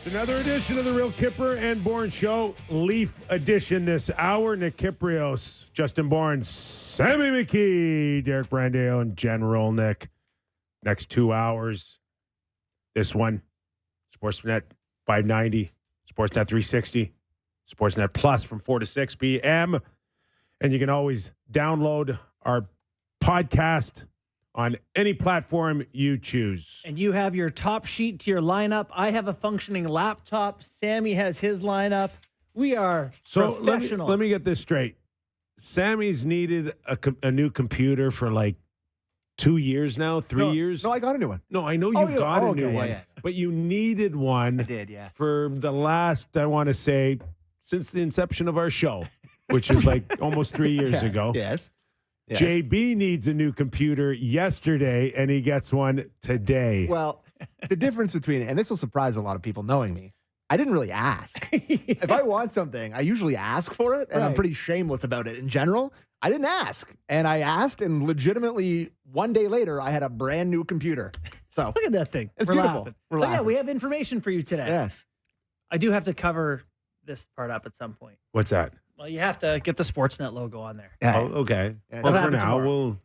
It's another edition of the Real Kyper and Bourne Show. Leaf edition this hour. Nick Kypreos, Justin Bourne, Sammy McKee, Derek Brandeo, and General Nick. Next 2 hours. This one, Sportsnet 590, Sportsnet 360, Sportsnet Plus from 4 to 6 p.m. And you can always download our podcast on any platform you choose. And you have your top sheet to your lineup. I have a functioning laptop. Sammy has his lineup. We are professionals. Let me get this straight. Sammy's needed a new computer for like 2 years now, 3 years. No, I got a new one. No, I know you got a new one, yeah. but you needed one. I did, yeah. For the last, I want to say, since the inception of our show, which is like almost 3 years ago. Yes. JB needs a new computer yesterday, and he gets one today. Well, the difference between, and this will surprise a lot of people knowing me, I didn't really ask. If I want something, I usually ask for it, and I'm pretty shameless about it in general. I didn't ask, and I asked, and legitimately 1 day later, I had a brand new computer. So Look at that thing. It's We're beautiful. laughing. We're So, laughing. yeah, we have information for you today. Yes. I do have to cover this part up at some point. What's that? Well, you have to get the Sportsnet logo on there. Yeah. Oh, okay. Yeah, Well, that'll for happen now, tomorrow. we'll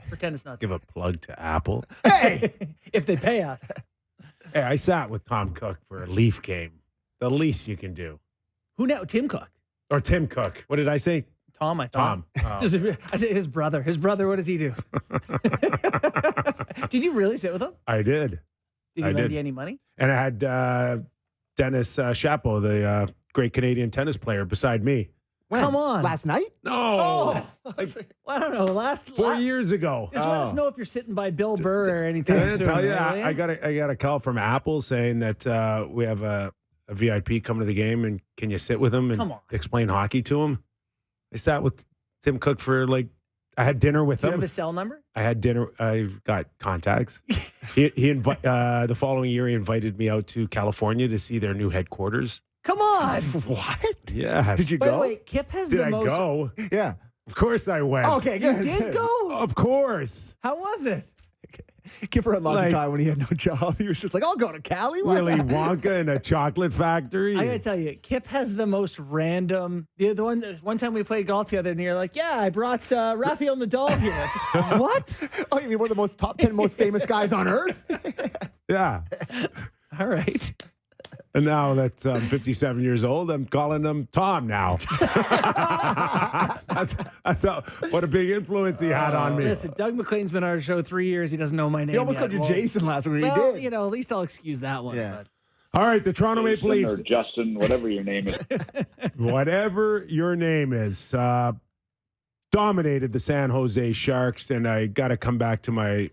Pretend it's not give a plug to Apple. Hey! if they pay us. Hey, I sat with Tom Cook for a Leaf game. The least you can do. Who now? Tim Cook. Or Tim Cook. What did I say? Tom, I thought. Tom. Oh. I said his brother. His brother, what does he do? Did you really sit with him? I did. Did he I lend did. you any money? And I had Dennis Chapo, the great Canadian tennis player, beside me. When? Come on. Last night? No. Oh. Like Well, I don't know. 4 years ago. Just let us know if you're sitting by Bill Burr or anything. Did I soon, tell you? will I got a call from Apple saying that we have a VIP coming to the game, and can you sit with him and Come on. explain hockey to him? I sat with Tim Cook for I had dinner with Do you him. have his cell number? I had dinner. I've got contacts. The following year, he invited me out to California to see their new headquarters. Come on. What? Yes. Did you By go? the way, Kip has Did the I most. go? Yeah. Of course I went. Okay, You good. did go? Of course. How was it? Kipper had lots Like- of time when he had no job. He was just like, I'll go to Cali. Why Willy not?" Wonka in a chocolate factory. I gotta tell you, Kip has the most random. The one time we played golf together, and you're like, "Yeah, I brought Rafael Nadal here." I said, what? Oh, you mean one of the most top 10 most famous guys on earth? Yeah. All right. And now that I'm 57 years old, I'm calling him Tom now. that's what a big influence he had on me. Listen, Doug McLean's been on our show 3 years. He doesn't know my name. He almost yet. called you Well, Jason last week. Well, He did. you know, at least I'll excuse that one. Yeah. But All right, the Toronto Maple Jason Leafs. or Justin, whatever your name is. Whatever your name is, dominated the San Jose Sharks. And I got to come back to my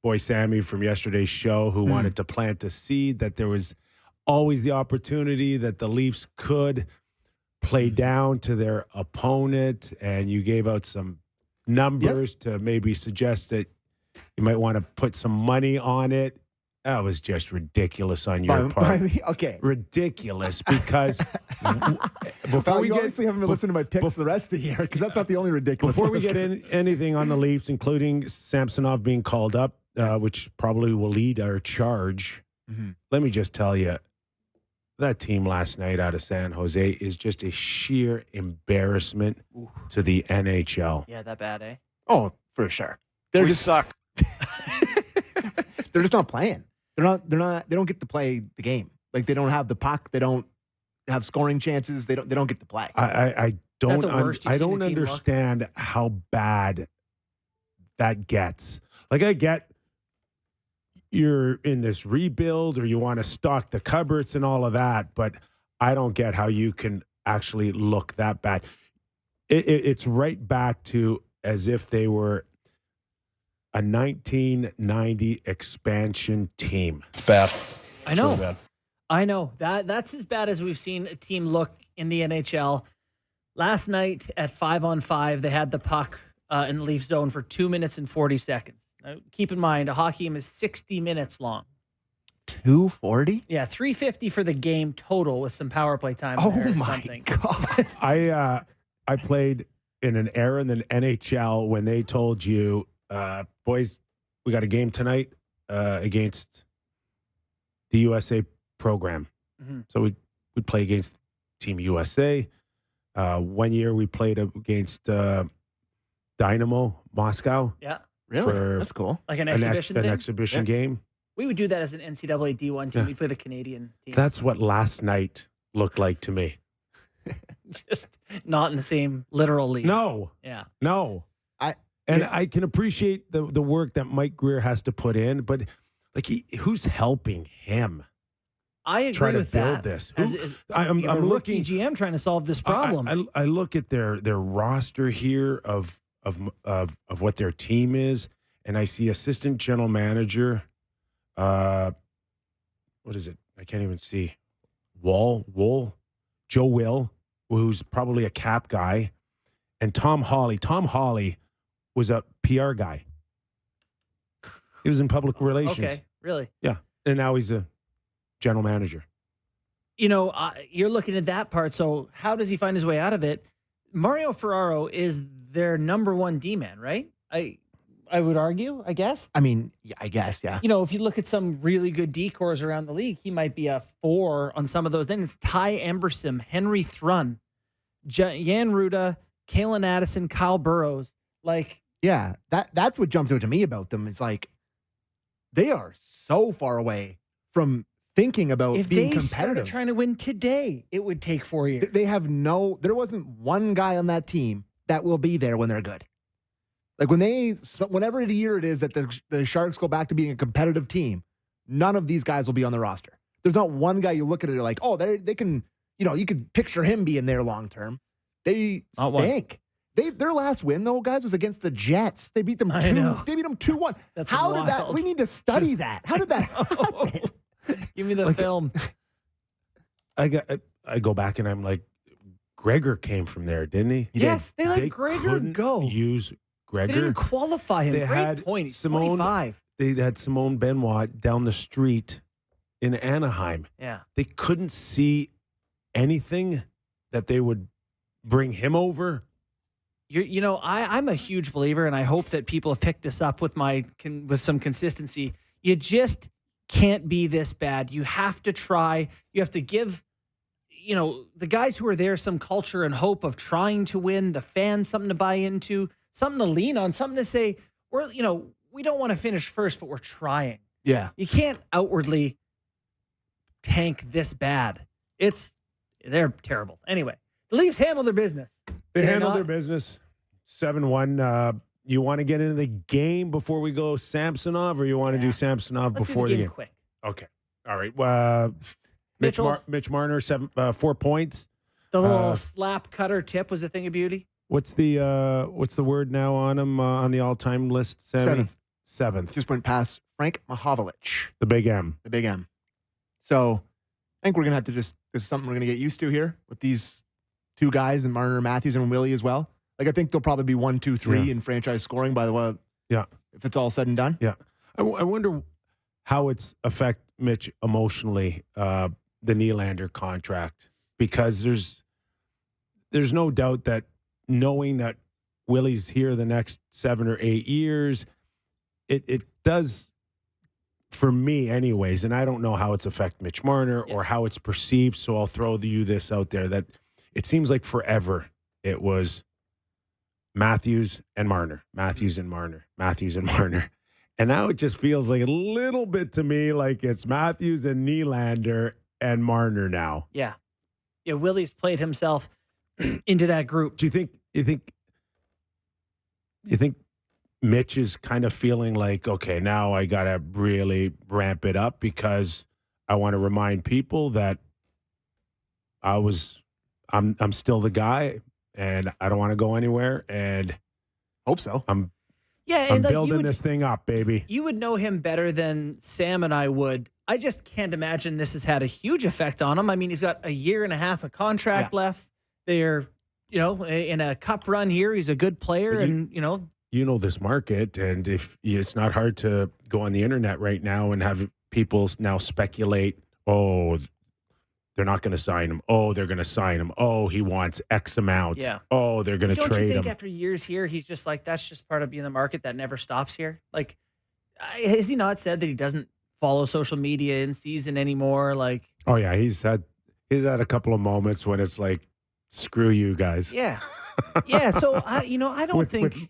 boy Sammy from yesterday's show who wanted to plant a seed that there was always the opportunity that the Leafs could play down to their opponent. And you gave out some numbers to maybe suggest that you might want to put some money on it. That was just ridiculous on your part. Okay. Ridiculous because before Well, we you get obviously haven't been listening to my picks for the rest of the year because that's not the only ridiculous before we one. get in anything on the Leafs, including Samsonov being called up, which probably will lead our charge. Let me just tell you, that team last night out of San Jose is just a sheer embarrassment to the NHL. yeah, that bad, eh? Oh, for sure. We Just, suck. they're just not playing. They don't get to play the game. Like they don't have the puck. They don't have scoring chances. They don't get to play. I don't the worst you've I seen don't a team look? understand how bad that gets. Like I get you're in this rebuild or you want to stock the cupboards and all of that, but I don't get how you can actually look that bad. It's right back to as if they were a 1990 expansion team. It's bad. I know. It's really bad. I know. That's as bad as we've seen a team look in the NHL. Last night at 5-on-5, they had the puck in the Leaf zone for 2 minutes and 40 seconds. Now, keep in mind, a hockey game is 60 minutes long. 240? Yeah, 350 for the game total with some power play time. Oh there or my something. God. I played in an era in the NHL when they told you, boys, we got a game tonight against the USA program. So we'd play against Team USA. One year we played against Dynamo Moscow. Yeah. Really? That's cool. Like an exhibition an thing? exhibition game. We would do that as an NCAA D1 team. Yeah. We'd play the Canadian team. That's what last night looked like to me. Just not in the same literal league. No, Yeah. no. I can appreciate the work that Mike Greer has to put in, but like who's helping him I agree try to with build that. this? I'm I'm rookie looking. GM trying to solve this problem. I look at their roster here of what their team is, and I see assistant general manager. What is it? I can't even see. Joe Will, who's probably a cap guy, and Tom Hawley. Tom Hawley was a PR guy. He was in public relations. Okay, really? Yeah, and now he's a general manager. You're looking at that part. So how does he find his way out of it? Mario Ferraro is their number one D-man, right? I would argue, I guess. I mean, yeah, I guess, yeah. If you look at some really good decors around the league, he might be a 4 on some of those. Then it's Ty Emberson, Henry Thrun, Jan Ruda, Kalen Addison, Kyle Burrows. Yeah, that's what jumped out to me about them. Is like they are so far away from thinking about if being they started competitive. trying to win today, it would take 4 years. They have there wasn't one guy on that team that will be there when they're good. Like whenever the year it is that the Sharks go back to being a competitive team, none of these guys will be on the roster. There's not one guy you look at it like, oh, they can, you could picture him being there long term. They stink. Their last win though, guys, was against the Jets. They beat them. I know. They beat them 2-1. That's How did that? wild. We need to study that. How did that happen? Give me the film. I go back and I'm like, Gregor came from there, didn't he? Yes, they let They Gregor couldn't go. Use They Gregor. didn't qualify him. They Great had point. He's Simone- 25. They had Simone Benoit down the street in Anaheim. Yeah. They couldn't see anything that they would bring him over. I'm a huge believer, and I hope that people have picked this up with with some consistency. You just can't be this bad. You have to try. You have to give, the guys who are there some culture and hope of trying to win, the fans something to buy into, something to lean on, something to say, we don't want to finish first, but we're trying. Yeah. You can't outwardly tank this bad. They're terrible. Anyway, the Leafs handle their business. They They're handled not- their business 7-1. You want to get into the game before we go Samsonov, or you want to do Samsonov Let's before do the the game game? quick. Okay. All right. Mitchell. Mitch Marner, 4 points. The little slap cutter tip was a thing of beauty. What's the word now on him on the all-time list? Sammy? Seventh. Just went past Frank Mahovlich, The big M. the big M. So I think we're going to have to this is something we're going to get used to here with these two guys, and Marner, Matthews, and Willie as well. Like, I think they'll probably be 1, 2, 3 in franchise scoring by the way. Yeah. If it's all said and done. Yeah. I wonder how it's affect Mitch emotionally, the Nylander contract, because there's no doubt that knowing that Willie's here the next 7 or 8 years, it does, for me anyways, and I don't know how it's affect Mitch Marner or how it's perceived, so I'll throw you this out there, that it seems like forever it was Matthews and Marner, Matthews and Marner, Matthews and Marner. And now it just feels like a little bit to me like it's Matthews and Nylander and Marner now. Yeah. Yeah, Willie's played himself into that group. Do you think Mitch is kind of feeling like, okay, now I got to really ramp it up because I want to remind people that I'm still the guy and I don't want to go anywhere, and Hope so. I'm And like, building this thing up, baby. You would know him better than Sam and I would. I just can't imagine this has had a huge effect on him. I mean, he's got a year and a half of contract left. They're, in a cup run here. He's a good player, You know this market, and if it's not hard to go on the internet right now and have people now speculate, oh, they're not going to sign him. Oh, they're going to sign him. Oh, he wants X amount. Yeah. Oh, they're going to Don't trade you think him. after years here, he's just like, that's just part of being in the market that never stops here? Like, has he not said that he doesn't follow social media in season anymore. Like, Oh yeah, he's had a couple of moments when it's like, screw you guys. yeah. Yeah. So, I don't With- think, with-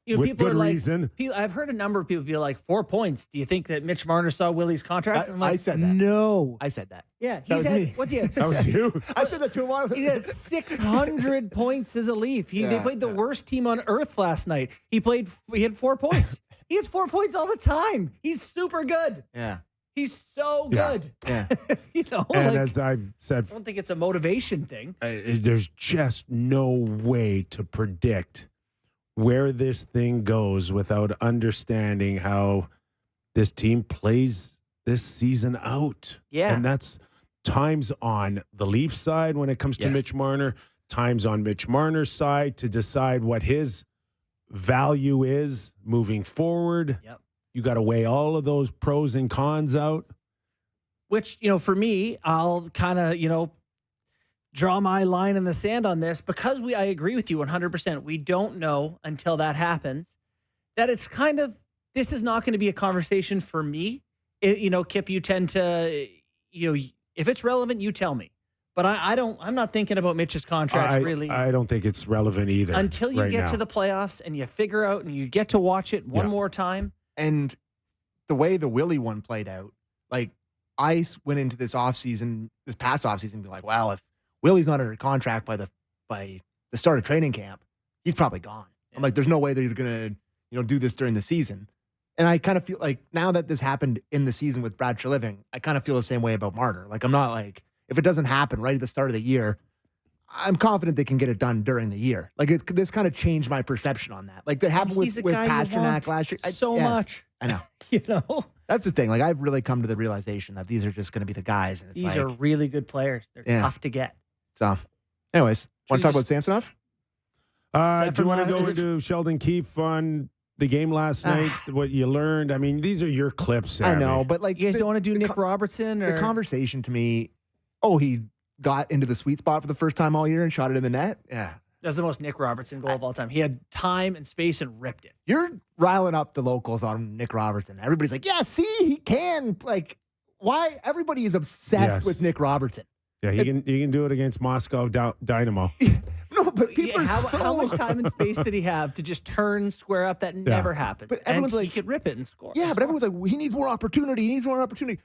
people with are good like, reason. I've heard a number of people be like, 4 points. Do you think that Mitch Marner saw Willie's contract? I'm like, I said that. no. I said that. Yeah. That was me. What's he had? That was you. I said that to him. He had 600 points as a Leaf. They Yeah, played the yeah. worst team on earth last night. He had 4 points. He has 4 points all the time. He's super good. Yeah. He's so Yeah. good. Yeah. And like, as I've said, I don't think it's a motivation thing. there's just no way to predict where this thing goes without understanding how this team plays this season out. Yeah. And that's times on the Leaf side when it comes to Yes. Mitch Marner, times on Mitch Marner's side to decide what his value is moving forward. Yep. You got to weigh all of those pros and cons out. Which, for me, I'll kind of, draw my line in the sand on this because I agree with you 100%. We don't know until that happens that it's kind of, this is not going to be a conversation for me. Kip, you tend to, if it's relevant, you tell me. But I'm not thinking about Mitch's contract really I don't think it's relevant either. until you right get now. to the playoffs and you figure out and you get to watch it one Yeah. more time. And the way the Willie one played out, like I went into this past offseason, and be like, well, if Willie's not under contract by the start of training camp, he's probably gone. Yeah. I'm like, there's no way they're gonna, do this during the season. And I kind of feel like now that this happened in the season with Brad Treliving, I kind of feel the same way about Marner. Like I'm not like, if it doesn't happen right at the start of the year, I'm confident they can get it done during the year. Like this kind of changed my perception on that. Like that happened He's with a guy you Pasternak want last year. so Yes, much. I know. That's the thing. Like I've really come to the realization that these are just going to be the guys, and it's These like, are really good players. They're Yeah. tough to get. so. Anyways, want to talk about Samsonov? Do you from, want to go is it- into Sheldon Keefe on the game last night? What you learned? I mean, these are your clips. I Sammy. know, but like You guys the- don't want to do the Nick co- Robertson or The conversation to me, he got into the sweet spot for the first time all year and shot it in the net. Yeah. that's the most Nick Robertson goal of all time. He had time and space and ripped it. You're riling up the locals on Nick Robertson. Everybody's like, yeah, see, he can. Like, why? Everybody is obsessed Yes. with Nick Robertson. Yeah, he can do it against Moscow Dynamo. No, but people Yeah, are how much time and space did he have to just turn square up? That never happened. But everyone's and like- he could rip it and score. Yeah, but everyone's like, well, he needs more opportunity. He needs more opportunity.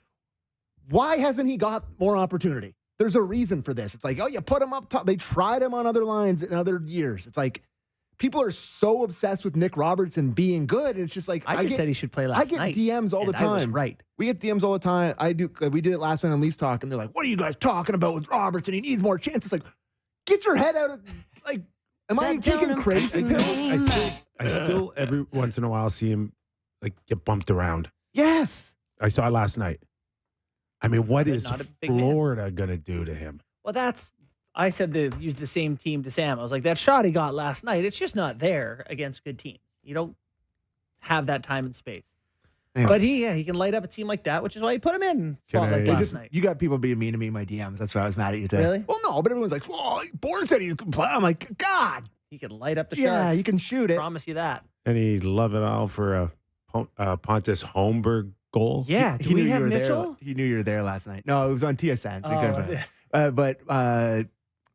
Why hasn't he got more opportunity? There's a reason for this. It's like, oh, you put him up top. They tried him on other lines in other years. It's like people are so obsessed with Nick Robertson being good. And it's just like, I just said he should play last I get night. DMs all the and I was time. right. We get DMs all the time. I do. We did it last night on Leafs Talk, and they're like, what are you guys talking about with Robertson? He needs more chances. Like, get your head out of, like, am I That taking don't crazy impress pills? me. I still every once in a while see him like get bumped around. Yes. I saw it last night. I mean, what But is not a big man. Florida going to do to him? Well, I said to use the same team to Sam. I was like, that shot he got last night, it's just not there against good teams. You don't have that time and space. Anyways. But he can light up a team like that, which is why he put him in spotlight I- last night. You got people being mean to me in my DMs. That's why I was mad at you today. Really? Well, no, but everyone's like, "Oh, Bourne said he could play." I'm like, God, He can light up the yeah, Sharks. you can shoot it. Promise you that. And he love it all for a Pontus Holmberg goal. Yeah. Do He we knew have you were Mitchell? there. He knew you were there last night. No, it was on TSN. So we couldn't find Oh, it. But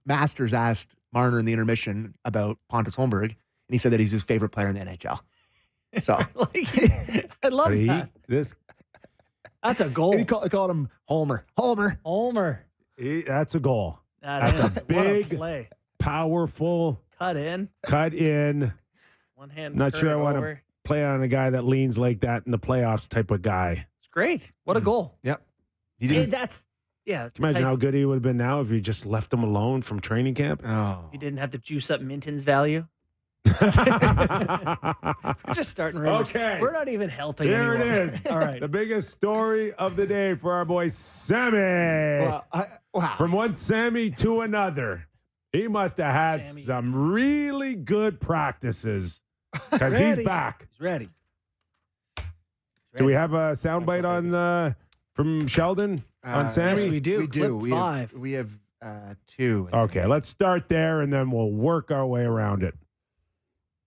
Masters asked Marner in the intermission about Pontus Holmberg, and he said that he's his favorite player in the NHL. So like, I love But that. That's a goal. and he called him Homer. Homer. That's a goal. That's That's a big- play. Powerful, Cut in. cut in. One hand. Not sure I want to over. play on a guy that leans like that in the playoffs type of guy. It's great. What a goal. Yep. He Hey, didn't. that's yeah. Can you imagine how good he would have been now if you just left him alone from training camp? Oh. You didn't have to juice up Minton's value. We're just starting rumors. Okay. We're not even helping Here anyone. it is. All right. The biggest story of the day for our boy Sammy. Well, wow. From one Sammy to another. He must have had Sammy. some really good practices because he's Ready. back. He's ready. Do we have a soundbite on from Sheldon on Sammy? Yes, we do. We do. Clip 5. We have 2. Okay, let's start there and then we'll work our way around it.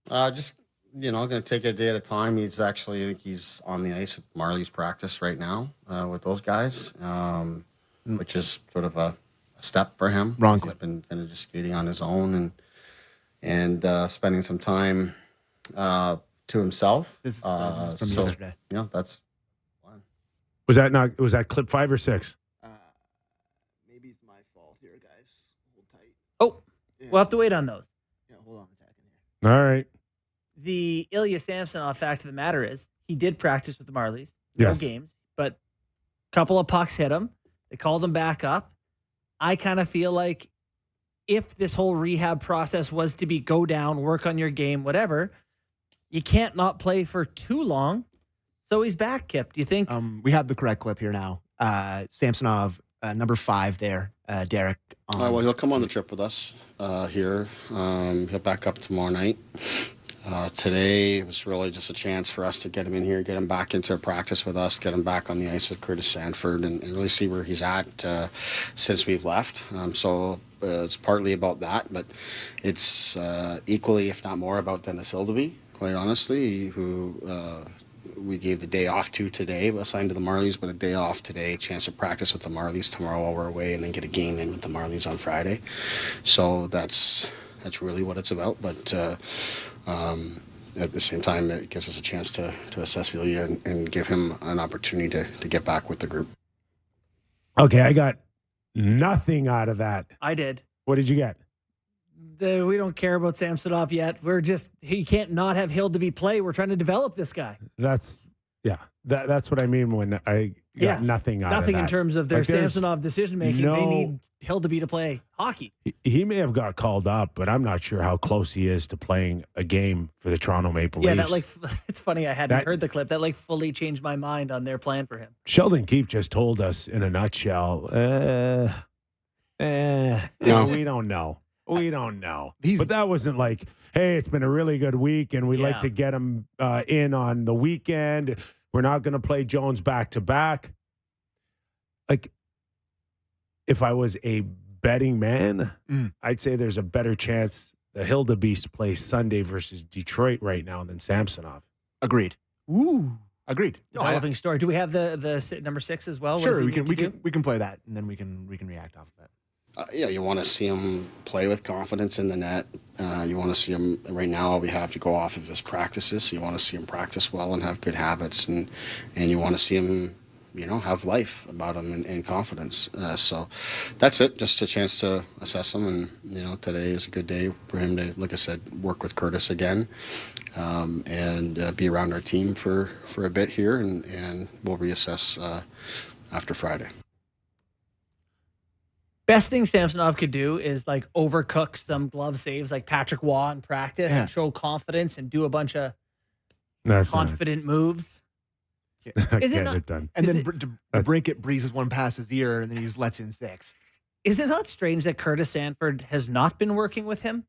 Just going to take it a day at a time. I think he's on the ice at Marley's practice right now with those guys, which is sort of a step for him. Wrong He's clip. been kind of just skating on his own and spending some time to himself. This is from yesterday. That's fine. Was that clip 5 or 6? Maybe it's my fault here, guys. Hold tight. Oh, we'll have to wait on those. Yeah, hold on a second here. All right. The Ilya Samsonov fact of the matter is he did practice with the Marlies. No Yes. games, but a couple of pucks hit him. They called him back up. I kind of feel like if this whole rehab process was to be go down, work on your game, whatever, you can't not play for too long. So he's back, Kip. Do you think? We have the correct clip here now. Samsonov, number 5 there, Derek. Well, he'll come on the trip with us here. He'll back up tomorrow night. Today was really just a chance for us to get him in here, get him back into practice with us, get him back on the ice with Curtis Sanford, and really see where he's at since we've left. So it's partly about that, but it's equally, if not more, about Dennis Hildeby, quite honestly, who we gave the day off to today, assigned to the Marlies, but a day off today, chance to practice with the Marlies tomorrow while we're away, and then get a game in with the Marlies on Friday. So that's really what it's about, but at the same time, it gives us a chance to assess Ilya and give him an opportunity to get back with the group. Okay, I got nothing out of that. I did. What did you get? We don't care about Samsonov yet. He can't not have Hildeby play. We're trying to develop this guy. That's what I mean when I got nothing out of that. Nothing in terms of their Like, there's Samsonov decision making. They need Hildeby to play hockey. He may have got called up, but I'm not sure how close he is to playing a game for the Toronto Maple Yeah, Leafs. it's funny. I hadn't heard the clip. That fully changed my mind on their plan for him. Sheldon Keefe just told us in a nutshell, we don't know. We don't know. But that wasn't like, hey, it's been a really good week and we'd like to get him in on the weekend. We're not going to play Jones back-to-back. Like, if I was a betting man, I'd say there's a better chance the Hildebeest plays Sunday versus Detroit right now than Samsonov. Agreed. Ooh. Agreed. Developing story. Do we have the number 6 as well? Sure, we can play that, and then we can react off of that. You want to see him play with confidence in the net. You want to see him, right now, all we have to go off of his practices. So you want to see him practice well and have good habits, and you want to see him, have life about him and confidence. So that's it, just a chance to assess him. And, today is a good day for him to, like I said, work with Curtis again and be around our team for a bit here, and we'll reassess after Friday. Best thing Samsonov could do is overcook some glove saves like Patrick Waugh in practice and show confidence and do a bunch of confident moves. Is it not done? And then Brinkett breezes one past his ear, and then he just lets in 6. Is it not strange that Curtis Sanford has not been working with him?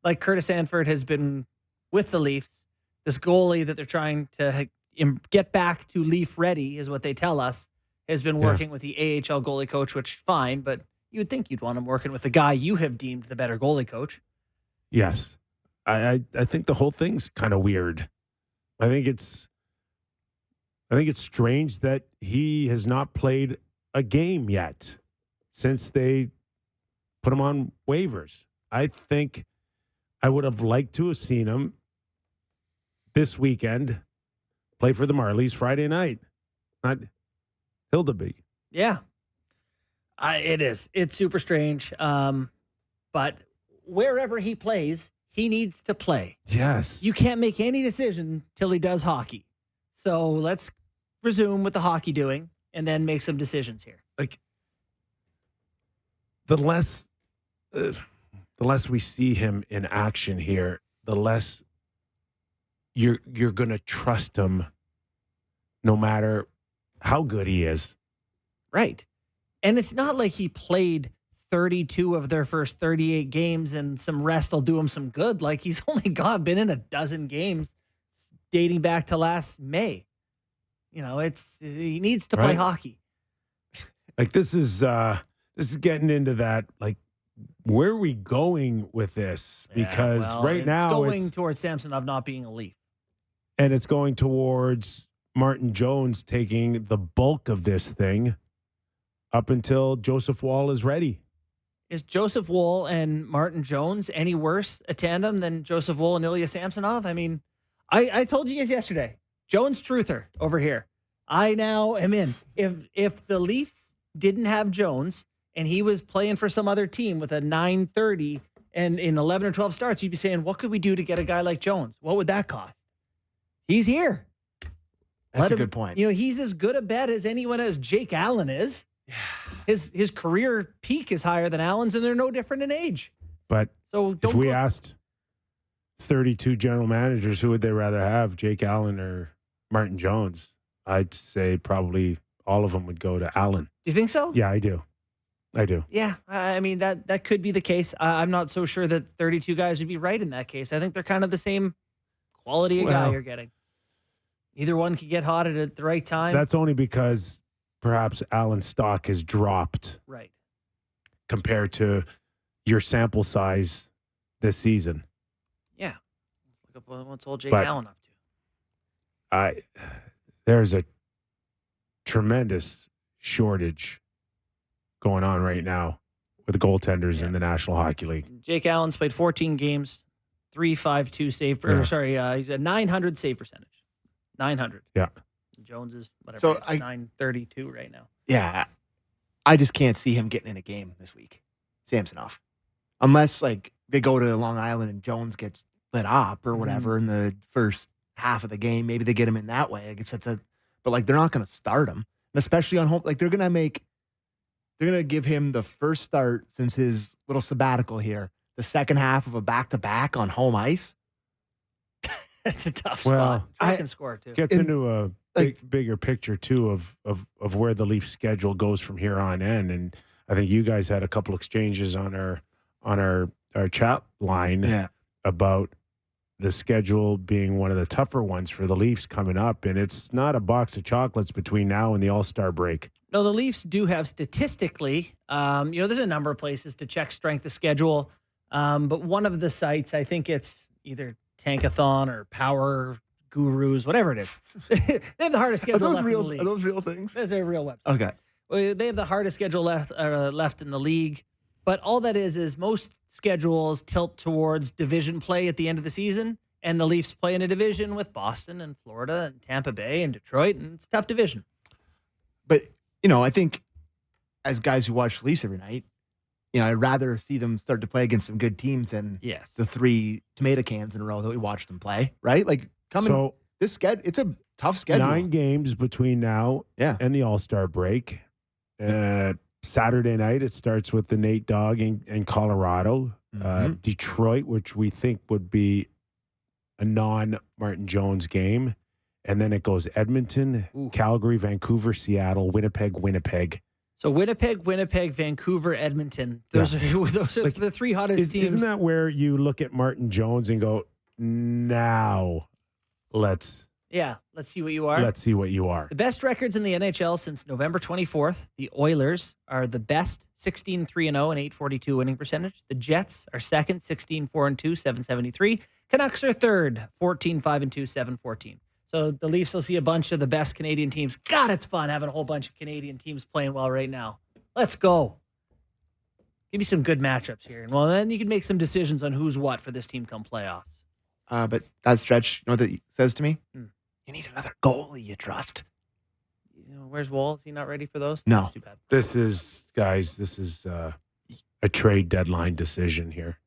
Like, Curtis Sanford has been with the Leafs. This goalie that they're trying to get back to Leaf ready is what they tell us, has been working with the AHL goalie coach, which fine, but you would think you'd want him working with the guy you have deemed the better goalie coach. Yes. I think the whole thing's kind of weird. I think it's strange that he has not played a game yet since they put him on waivers. I think I would have liked to have seen him this weekend play for the Marlies Friday night, not Hildeby. Yeah. It is. It's super strange. But wherever he plays, he needs to play. Yes. You can't make any decision till he does hockey. So let's resume with the hockey doing and then make some decisions here. Like, the less we see him in action here, the less you're going to trust him no matter how good he is. Right. And it's not like he played 32 of their first 38 games and some rest will do him some good. Like, he's only been in a dozen games dating back to last May. He needs to play hockey. Like, this is getting into that, like, where are we going with this? Because right now it's going towards Samsonov not being a Leaf. And it's going towards Martin Jones taking the bulk of this thing up until Joseph Woll is ready. Is Joseph Woll and Martin Jones any worse a tandem than Joseph Woll and Ilya Samsonov? I mean, I told you guys yesterday, Jones truther over here. I now am in. If the Leafs didn't have Jones and he was playing for some other team with a 930 and in 11 or 12 starts, you'd be saying, what could we do to get a guy like Jones? What would that cost? He's here. That's a good point. You know, he's as good a bet as anyone as Jake Allen is. His career peak is higher than Allen's, and they're no different in age. But so if we asked 32 general managers who would they rather have, Jake Allen or Martin Jones, I'd say probably all of them would go to Allen. Do you think so? Yeah, I do. Yeah, I mean, that could be the case. I'm not so sure that 32 guys would be right in that case. I think they're kind of the same quality of guy you're getting. Either one could get hot at the right time. That's only because perhaps Allen's stock has dropped. Right. Compared to your sample size this season. Yeah. Let's look up what's old Jake Allen up to. There's a tremendous shortage going on right now with the goaltenders in the National Hockey League. Jake Allen's played 14 games, 3.52 save. He's a 900 save percentage. 900. Yeah. Jones is whatever. So 932 right now. Yeah. I just can't see him getting in a game this week. Samsonov. Unless like they go to Long Island and Jones gets lit up or whatever in the first half of the game. Maybe they get him in that way. I guess but like they're not going to start him. And especially on home. Like they're going to give him the first start since his little sabbatical here. The second half of a back-to-back on home ice. That's a tough spot. I can score too. Gets into a bigger picture too of where the Leafs schedule goes from here on in. And I think you guys had a couple exchanges on our chat line about the schedule being one of the tougher ones for the Leafs coming up. And it's not a box of chocolates between now and the All-Star break. No, the Leafs do have statistically, there's a number of places to check strength of schedule. But one of the sites, I think it's either Tankathon or Power Gurus, whatever it is. They have the hardest schedule left in the league. Are those real things? That's a real website. Okay. Well, they have the hardest schedule left in the league. But all that is most schedules tilt towards division play at the end of the season. And the Leafs play in a division with Boston and Florida and Tampa Bay and Detroit. And it's a tough division. But, I think as guys who watch the Leafs every night, I'd rather see them start to play against some good teams than the 3 tomato cans in a row that we watched them play, right? Like, this schedule, it's a tough schedule. 9 games between now and the All-Star break. Saturday night, it starts with the Nate Dogg in Colorado. Detroit, which we think would be a non-Martin Jones game. And then it goes Edmonton, Calgary, Vancouver, Seattle, Winnipeg. So Winnipeg, Vancouver, Edmonton. Those are like, the 3 hottest teams. Isn't that where you look at Martin Jones and go, now let's see what you are. Let's see what you are. The best records in the NHL since November 24th. The Oilers are the best, 16-3-0 and 842 winning percentage. The Jets are second, 16-4-2, 773. Canucks are third, 14-5-2, 714. So the Leafs will see a bunch of the best Canadian teams. God, it's fun having a whole bunch of Canadian teams playing well right now. Let's go. Give me some good matchups here. And then you can make some decisions on who's what for this team come playoffs. But that stretch, you know what that says to me? You need another goalie you trust. Where's Woll? Is he not ready for those? No. That's too bad. This is a trade deadline decision here.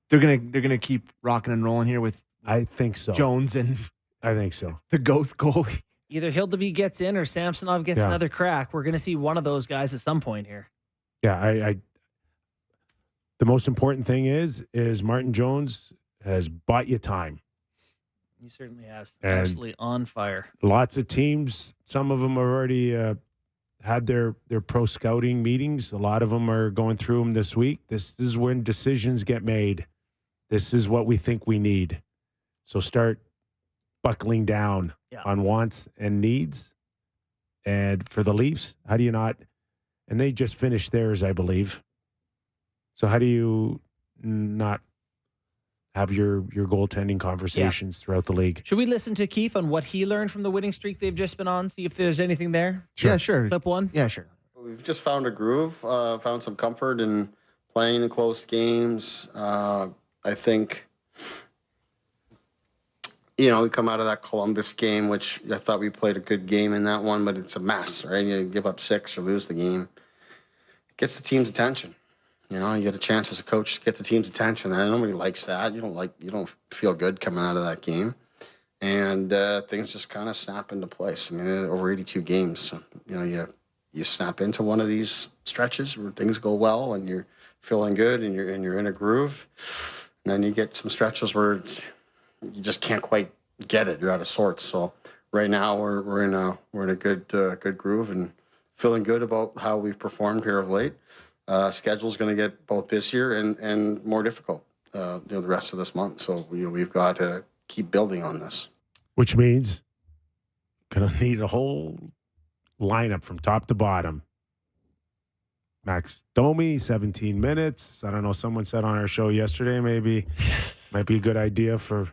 They're gonna keep rocking and rolling here with I think so. Jones and I think so. The ghost goalie. Either Hildeby gets in or Samsonov gets another crack. We're going to see one of those guys at some point here. Yeah, I the most important thing is Martin Jones has bought you time. He certainly has. Absolutely on fire. Lots of teams, some of them have already had their pro scouting meetings. A lot of them are going through them this week. This is when decisions get made. This is what we think we need. So start buckling down on wants and needs. And for the Leafs, how do you not? And they just finished theirs, I believe. So how do you not have your goaltending conversations throughout the league? Should we listen to Keith on what he learned from the winning streak they've just been on? See if there's anything there. Yeah, sure. Clip one. Yeah, sure. We've just found a groove, found some comfort in playing in close games. I think, we come out of that Columbus game, which I thought we played a good game in that one, but it's a mess, right? You give up 6 or lose the game. It gets the team's attention. You get a chance as a coach to get the team's attention. And nobody likes that. You don't feel good coming out of that game. And things just kind of snap into place. I mean, over 82 games, so, you snap into one of these stretches where things go well and you're feeling good and you're in a groove. And then you get some stretches where you just can't quite get it. You're out of sorts. So right now we're in a good groove and feeling good about how we've performed here of late. Schedule's going to get both busier and more difficult, the rest of this month. So we've got to keep building on this. Which means going to need a whole lineup from top to bottom. Max Domi, 17 minutes. I don't know. Someone said on our show yesterday, maybe might be a good idea for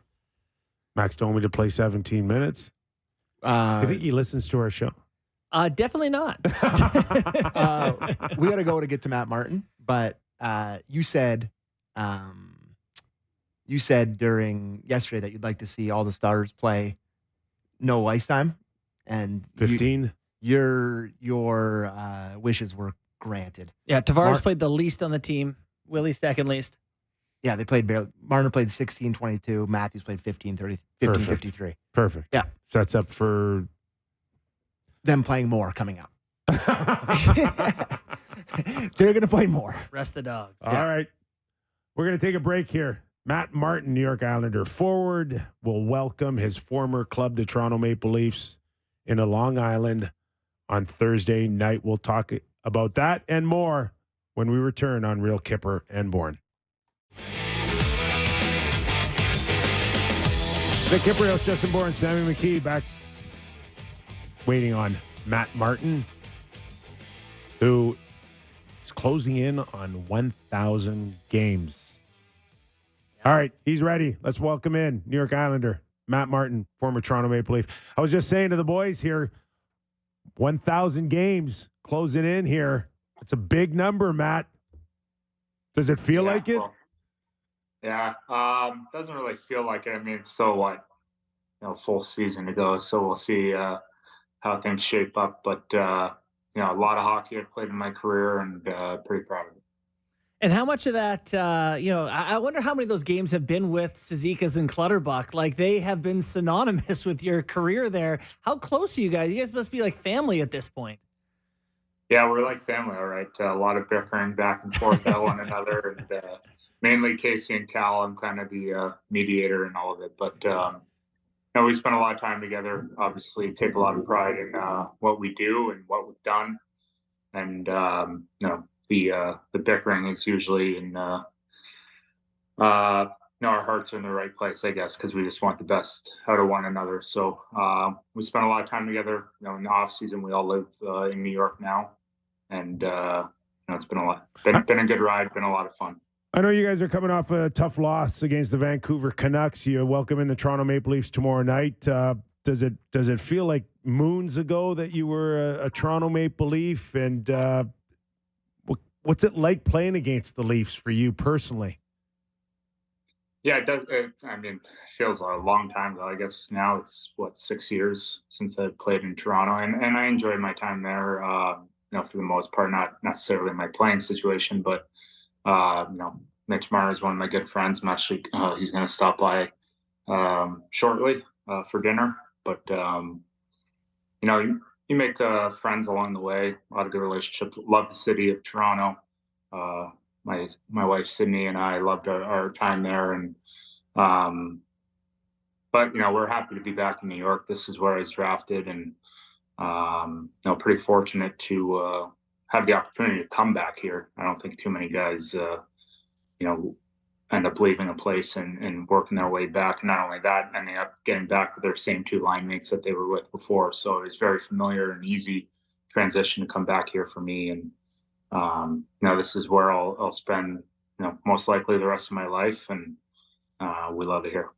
Max Domi to play 17 minutes. I think he listens to our show. Definitely not. We got to go to get to Matt Martin, but you said during yesterday that you'd like to see all the stars play no ice time, and 15. Your wishes were granted. Yeah, Tavares played the least on the team. Willie second least. Yeah, they played barely. Marner played 16-22. Matthews played 15-30, 15-53. Perfect. Yeah. Sets up for them playing more coming up. They're going to play more. Rest the dogs. All right. We're going to take a break here. Matt Martin, New York Islander forward, will welcome his former club, the Toronto Maple Leafs, into Long Island on Thursday night. We'll talk about that and more when we return on Real Kyper and Bourne. The Kypreos, Justin Bourne, Sam McKee back waiting on Matt Martin, who is closing in on 1,000 games. All right, he's ready. Let's welcome in New York Islander, Matt Martin, former Toronto Maple Leaf. I was just saying to the boys here, 1,000 games closing in here. It's a big number, Matt. Does it feel like it? Well, doesn't really feel like it. I mean, so what? Full season to go, so we'll see how things shape up. But a lot of hockey I've played in my career, and pretty proud of it. And how much of that, I wonder how many of those games have been with Cizikas and Clutterbuck. Like, they have been synonymous with your career there. How close are you guys? You guys must be like family at this point. Yeah, we're like family, all right. A lot of bickering back and forth at one another, and mainly Casey and Cal. I'm kind of the mediator in all of it. But, we spend a lot of time together, obviously take a lot of pride in what we do and what we've done. And, the bickering is usually in, our hearts are in the right place, I guess, because we just want the best out of one another. So we spend a lot of time together. In the off season, we all live in New York now, and it's been been a good ride, been a lot of fun. I know you guys are coming off a tough loss against the Vancouver Canucks. You welcome in the Toronto Maple Leafs tomorrow night. Does it feel like moons ago that you were a Toronto Maple Leaf? And what's it like playing against the Leafs for you personally? Yeah, it does. It feels a long time ago. I guess now it's 6 years since I played in Toronto, and I enjoyed my time there. For the most part, not necessarily my playing situation, but Mitch Marner is one of my good friends. I'm actually he's going to stop by shortly for dinner. But you make friends along the way. A lot of good relationships. Love the city of Toronto. My wife Sydney and I loved our time there, and but we're happy to be back in New York. This is where I was drafted, and pretty fortunate to have the opportunity to come back here. I don't think too many guys end up leaving a place and working their way back. And not only that, ending up getting back with their same two line mates that they were with before. So it was very familiar and easy transition to come back here for me. And this is where I'll spend most likely the rest of my life, and we love it here.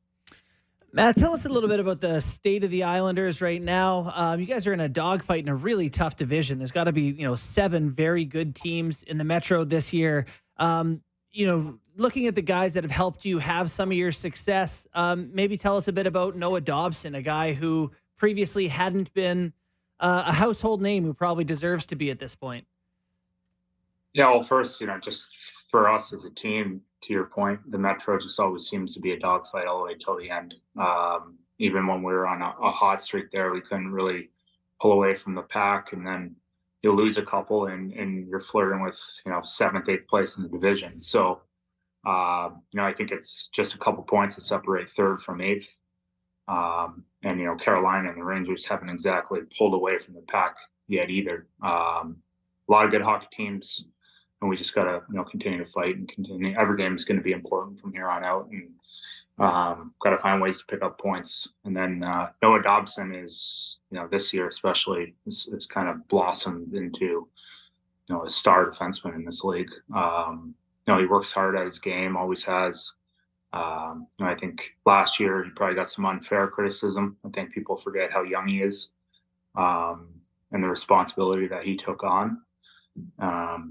Matt, tell us a little bit about the state of the Islanders right now. You guys are in a dogfight in a really tough division. There's got to be, 7 very good teams in the Metro this year. Looking at the guys that have helped you have some of your success, maybe tell us a bit about Noah Dobson, a guy who previously hadn't been a household name, who probably deserves to be at this point. Yeah, well, first, just for us as a team, to your point, the Metro just always seems to be a dogfight all the way till the end. Even when we were on a hot streak there, we couldn't really pull away from the pack, and then you lose a couple, and you're flirting with 7th, 8th place in the division. So, I think it's just a couple points to separate 3rd from 8th. And Carolina and the Rangers haven't exactly pulled away from the pack yet either. A lot of good hockey teams. And we just got to, continue to fight and continue. Every game is going to be important from here on out, and got to find ways to pick up points. And then Noah Dobson is, this year especially, it's kind of blossomed into, a star defenseman in this league. He works hard at his game, always has. I think last year he probably got some unfair criticism. I think people forget how young he is, and the responsibility that he took on.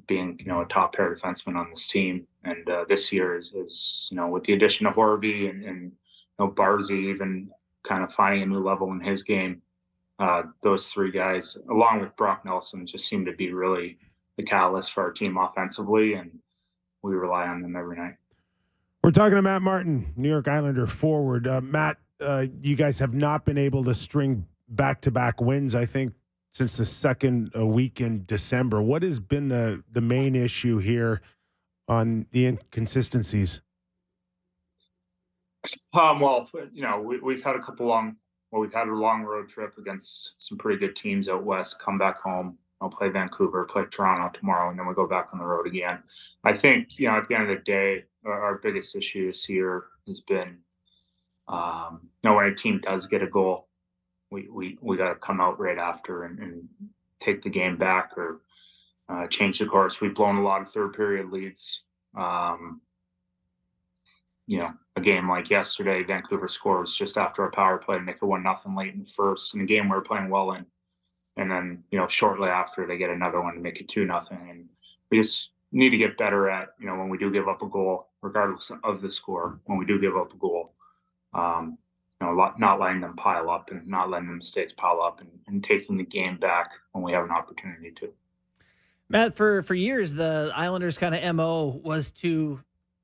Being a top pair defenseman on this team, and this year is with the addition of Horvey and Barzy even kind of finding a new level in his game. Those 3 guys, along with Brock Nelson, just seem to be really the catalyst for our team offensively, and we rely on them every night. We're talking to Matt Martin, New York Islander forward. Matt, you guys have not been able to string back-to-back wins, I think, since the second week in December. What has been the main issue here on the inconsistencies? We've had we've had a long road trip against some pretty good teams out west, come back home. I'll play Vancouver, play Toronto tomorrow, and then we go back on the road again. I think, at the end of the day, our biggest issue this year has been, when a team does get a goal, we got to come out right after and take the game back or change the course. We've blown a lot of 3rd period leads. A game like yesterday, Vancouver scores just after a power play to make it 1-0 late in the first, in a game we were playing well in. And then, shortly after, they get another one to make it 2-0. And we just need to get better at, when we do give up a goal, regardless of the score, when we do give up a goal, not letting them pile up and not letting the mistakes pile up, and taking the game back when we have an opportunity to. Matt, for years, the Islanders' kind of MO was to,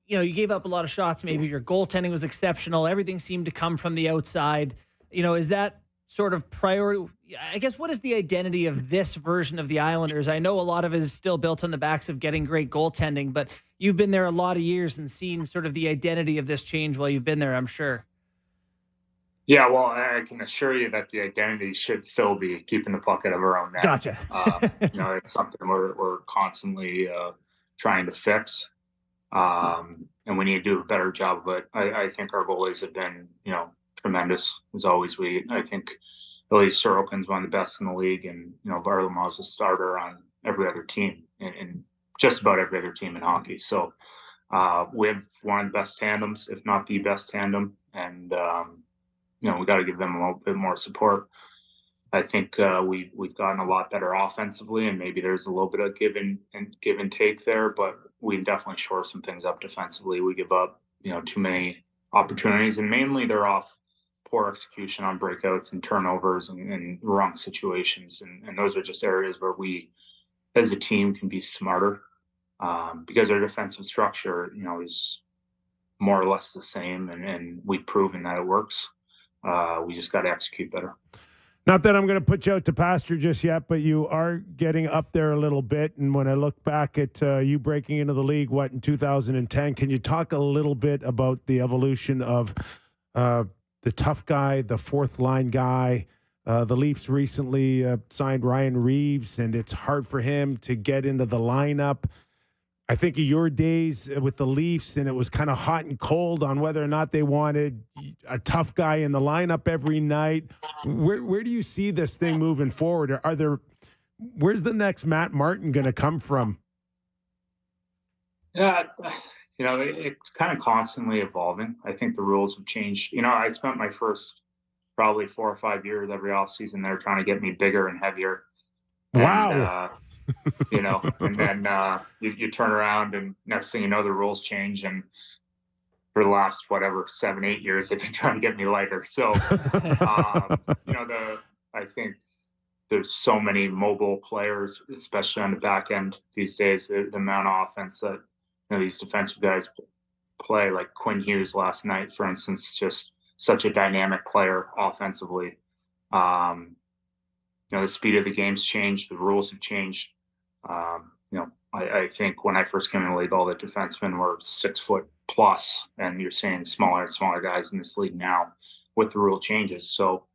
you gave up a lot of shots. Maybe your goaltending was exceptional. Everything seemed to come from the outside. Is that sort of priority? I guess, what is the identity of this version of the Islanders? I know a lot of it is still built on the backs of getting great goaltending, but you've been there a lot of years and seen sort of the identity of this change while you've been there, I'm sure. Yeah, well, I can assure you that the identity should still be keeping the puck out of our own net. Gotcha. It's something we're constantly trying to fix, and we need to do a better job of it. I think our goalies have been, tremendous as always. I think Ilya Samsonov is one of the best in the league, and Varlamov's a starter on every other team, and just about every other team in hockey. So we have one of the best tandems, if not the best tandem, and we got to give them a little bit more support. I think we've gotten a lot better offensively, and maybe there's a little bit of give and take there, but we definitely shore some things up defensively. We give up too many opportunities, and mainly they're off poor execution on breakouts and turnovers and wrong situations. And those are just areas where we, as a team, can be smarter, because our defensive structure, is more or less the same, and we've proven that it works. We just got to execute better. Not that I'm going to put you out to pasture just yet, but you are getting up there a little bit. And when I look back at you breaking into the league, in 2010, can you talk a little bit about the evolution of the tough guy, the 4th line guy? The Leafs recently signed Ryan Reeves, and it's hard for him to get into the lineup. I think of your days with the Leafs, and it was kind of hot and cold on whether or not they wanted a tough guy in the lineup every night. Where do you see this thing moving forward? Where's the next Matt Martin going to come from? Yeah, it's kind of constantly evolving. I think the rules have changed. I spent my first probably 4 or 5 years every off season there trying to get me bigger and heavier. Wow. And then you turn around and next thing you know, the rules change. And for the last, 7, 8 years, they've been trying to get me lighter. So, I think there's so many mobile players, especially on the back end these days, the amount of offense that these defensive guys play, like Quinn Hughes last night, for instance, just such a dynamic player offensively. The speed of the game's changed, the rules have changed. I think when I first came in the league, all the defensemen were 6 foot plus, and you're seeing smaller and smaller guys in this league now with the rule changes. So,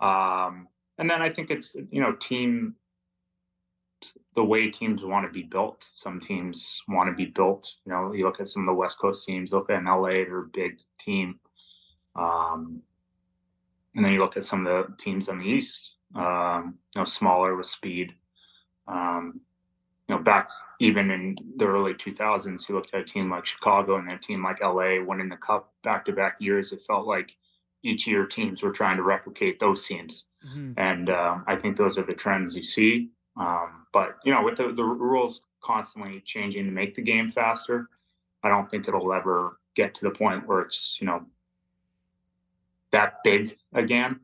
and then I think it's, the way teams want to be built. Some teams want to be built. You look at some of the West Coast teams, look at LA, they're a big team. And then you look at some of the teams on the East, smaller with speed. Back even in the early 2000s, you looked at a team like Chicago and a team like LA winning the Cup back-to-back years. It felt like each year teams were trying to replicate those teams. Mm-hmm. And I think those are the trends you see. But, with the rules constantly changing to make the game faster, I don't think it'll ever get to the point where it's, that big again.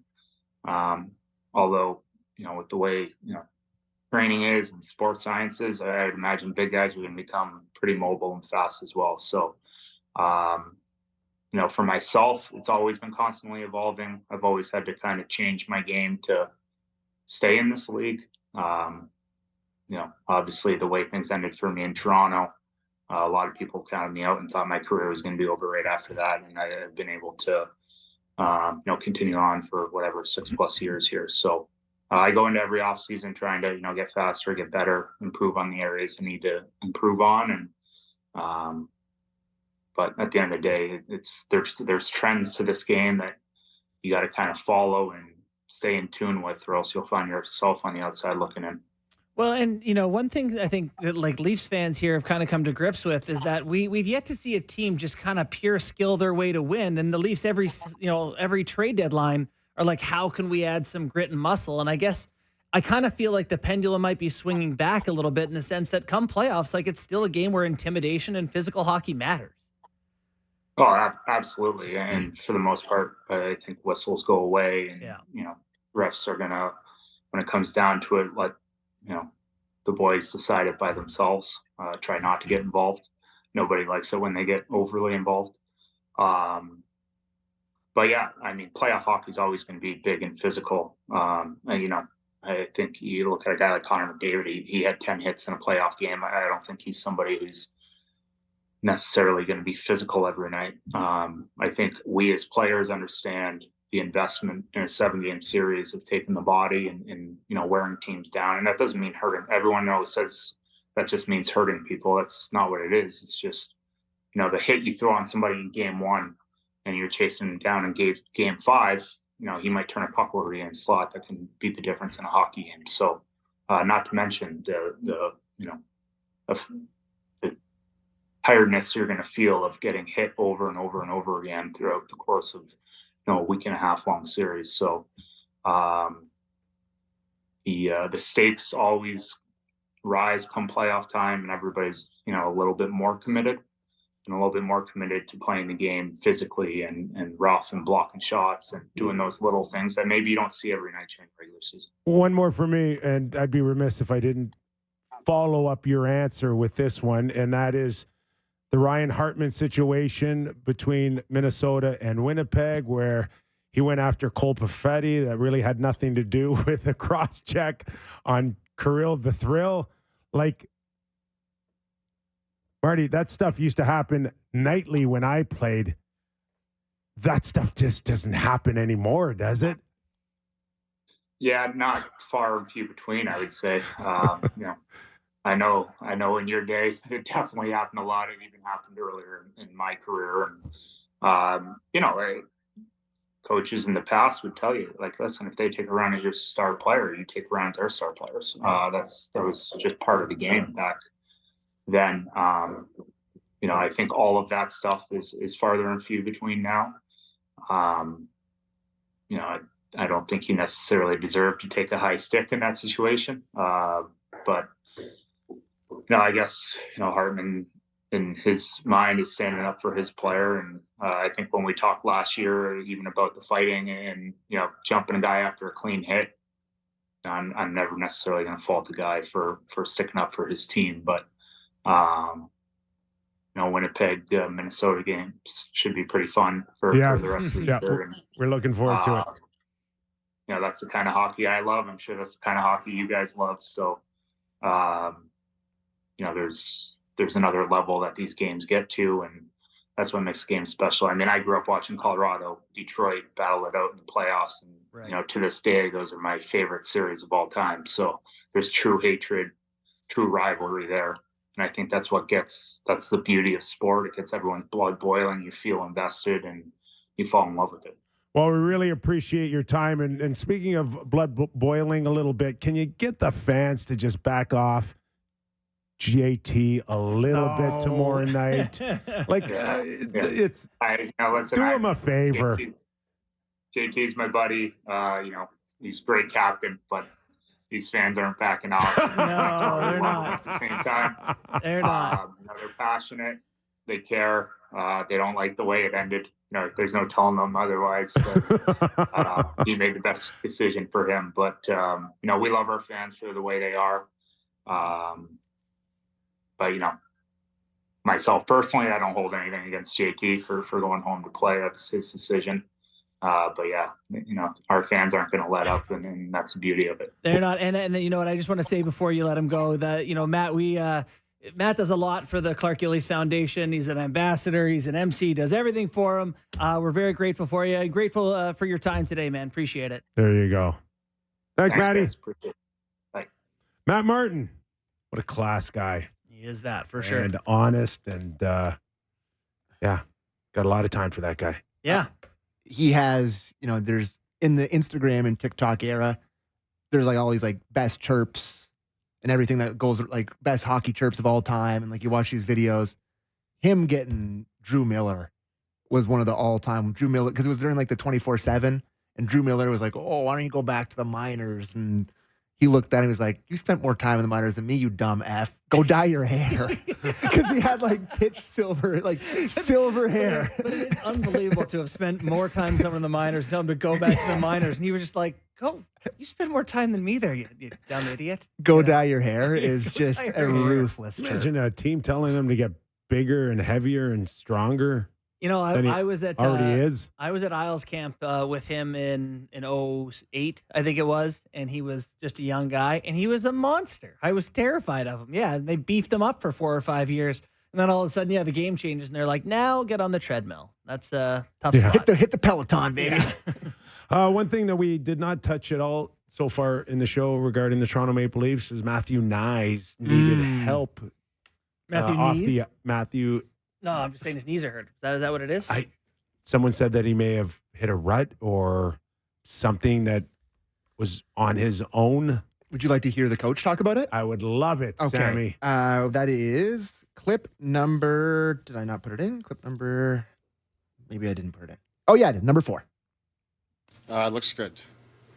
Although, with the way, training is and sports sciences, I'd imagine big guys are going to become pretty mobile and fast as well. So, for myself, it's always been constantly evolving. I've always had to kind of change my game to stay in this league. Obviously the way things ended for me in Toronto, a lot of people counted me out and thought my career was going to be over right after that. And I have been able to, continue on for 6+ years here. So I go into every off season trying to, get faster, get better, improve on the areas I need to improve on. And, but at the end of the day, there's trends to this game that you got to kind of follow and stay in tune with, or else you'll find yourself on the outside looking in. Well, and one thing I think that Leafs fans here have kind of come to grips with is that we've yet to see a team just kind of pure skill their way to win. And the Leafs every trade deadline are like, how can we add some grit and muscle? And I guess I kind of feel like the pendulum might be swinging back a little bit in the sense that come playoffs, like it's still a game where intimidation and physical hockey matters. Oh, absolutely. And for the most part, I think whistles go away and, refs are going to, when it comes down to it, let, the boys decide it by themselves, try not to get involved. Nobody likes it when they get overly involved. But yeah, I mean, playoff hockey is always going to be big and physical. And, I think you look at a guy like Connor McDavid, he had 10 hits in a playoff game. I don't think he's somebody who's necessarily going to be physical every night. I think we as players understand the investment in a 7-game series of taking the body and wearing teams down. And that doesn't mean hurting. Everyone always says that just means hurting people. That's not what it is. It's just, the hit you throw on somebody in game 1 and you're chasing them down in game 5, he might turn a puck over the end slot that can beat the difference in a hockey game. So not to mention the tiredness you're going to feel of getting hit over and over and over again throughout the course of a week and a half long series. So the stakes always rise come playoff time, and everybody's a little bit more committed to playing the game physically and rough and blocking shots and doing those little things that maybe you don't see every night during regular season. One more for me, and I'd be remiss if I didn't follow up your answer with this one, and that is the Ryan Hartman situation between Minnesota and Winnipeg, where he went after Cole Perfetti. That really had nothing to do with a cross-check on Kirill the Thrill. Like, Marty, that stuff used to happen nightly when I played. That stuff just doesn't happen anymore, does it? Yeah, not far and few between, I would say. I know in your day, it definitely happened a lot. It even happened earlier in my career. And, coaches in the past would tell you, like, listen, if they take a run at your star player, you take a run at their star players. That was just part of the game back then. I think all of that stuff is farther and few between now. I don't think he necessarily deserved to take a high stick in that situation. But I guess, Hartman in his mind is standing up for his player. And I think when we talked last year, even about the fighting and, jumping a guy after a clean hit, I'm never necessarily going to fault the guy for sticking up for his team. But, Winnipeg, Minnesota games should be pretty fun for the rest of the year. And, we're looking forward to it. That's the kind of hockey I love. I'm sure that's the kind of hockey you guys love. So, there's another level that these games get to, and that's what makes the game special. I mean, I grew up watching Colorado, Detroit battle it out in the playoffs, and Right. To this day, those are my favorite series of all time. So there's true hatred, true rivalry there, and I think that's that's the beauty of sport. It gets everyone's blood boiling. You feel invested, and you fall in love with it. Well, we really appreciate your time. And speaking of blood boiling a little bit, can you get the fans to just back off JT a little bit tomorrow night? It's do him a favor. JT's my buddy. He's a great captain, but these fans aren't backing off. No, they're not. At the same time, They're not. they're passionate. They care. They don't like the way it ended. There's no telling them otherwise. He made the best decision for him. But we love our fans for the way they are. But myself personally, I don't hold anything against JT for going home to play. That's his decision. But yeah, our fans aren't going to let up, and that's the beauty of it. They're not. And you know what? I just want to say before you let him go that, Matt, Matt does a lot for the Clark Gillies Foundation. He's an ambassador. He's an MC. Does everything for him. We're very grateful for you. Grateful for your time today, man. Appreciate it. There you go. Thanks, Matty. Guys. Appreciate it. Bye. Matt Martin. What a class guy. He is that for sure. And honest, and got a lot of time for that guy. Yeah. He has, there's in the Instagram and TikTok era, there's like all these like best chirps and everything that goes like best hockey chirps of all time. And like you watch these videos, him getting Drew Miller was one of the all time Drew Miller, because it was during like the 24/7, and Drew Miller was like, "Oh, why don't you go back to the minors?" And he looked at him, he was like, "You spent more time in the minors than me, you dumb F. Go dye your hair." Because he had like pitch silver hair. But it is unbelievable to have spent more time in some of the minors, tell him to go back to the minors. And he was just like, "Go, you spend more time than me there, you dumb idiot." Go dye your hair is just a ruthless chirp. Imagine a team telling them to get bigger and heavier and stronger. I was at already is. I was at Isles camp with him in 2008, I think it was, and he was just a young guy, and he was a monster. I was terrified of him. Yeah, and they beefed him up for 4 or 5 years, and then all of a sudden, the game changes, and they're like, "Now get on the treadmill." That's a tough spot. Hit the Peloton, baby. Yeah. One thing that we did not touch at all so far in the show regarding the Toronto Maple Leafs is Matthew Nyes needed help. Matthew. No, I'm just saying his knees are hurt. Is that what it is? Someone said that he may have hit a rut or something that was on his own. Would you like to hear the coach talk about it? I would love it, Okay. Sammy. That is clip number. Did I not put it in? Clip number. Maybe I didn't put it in. Oh, yeah, I did. Number 4. It looks good.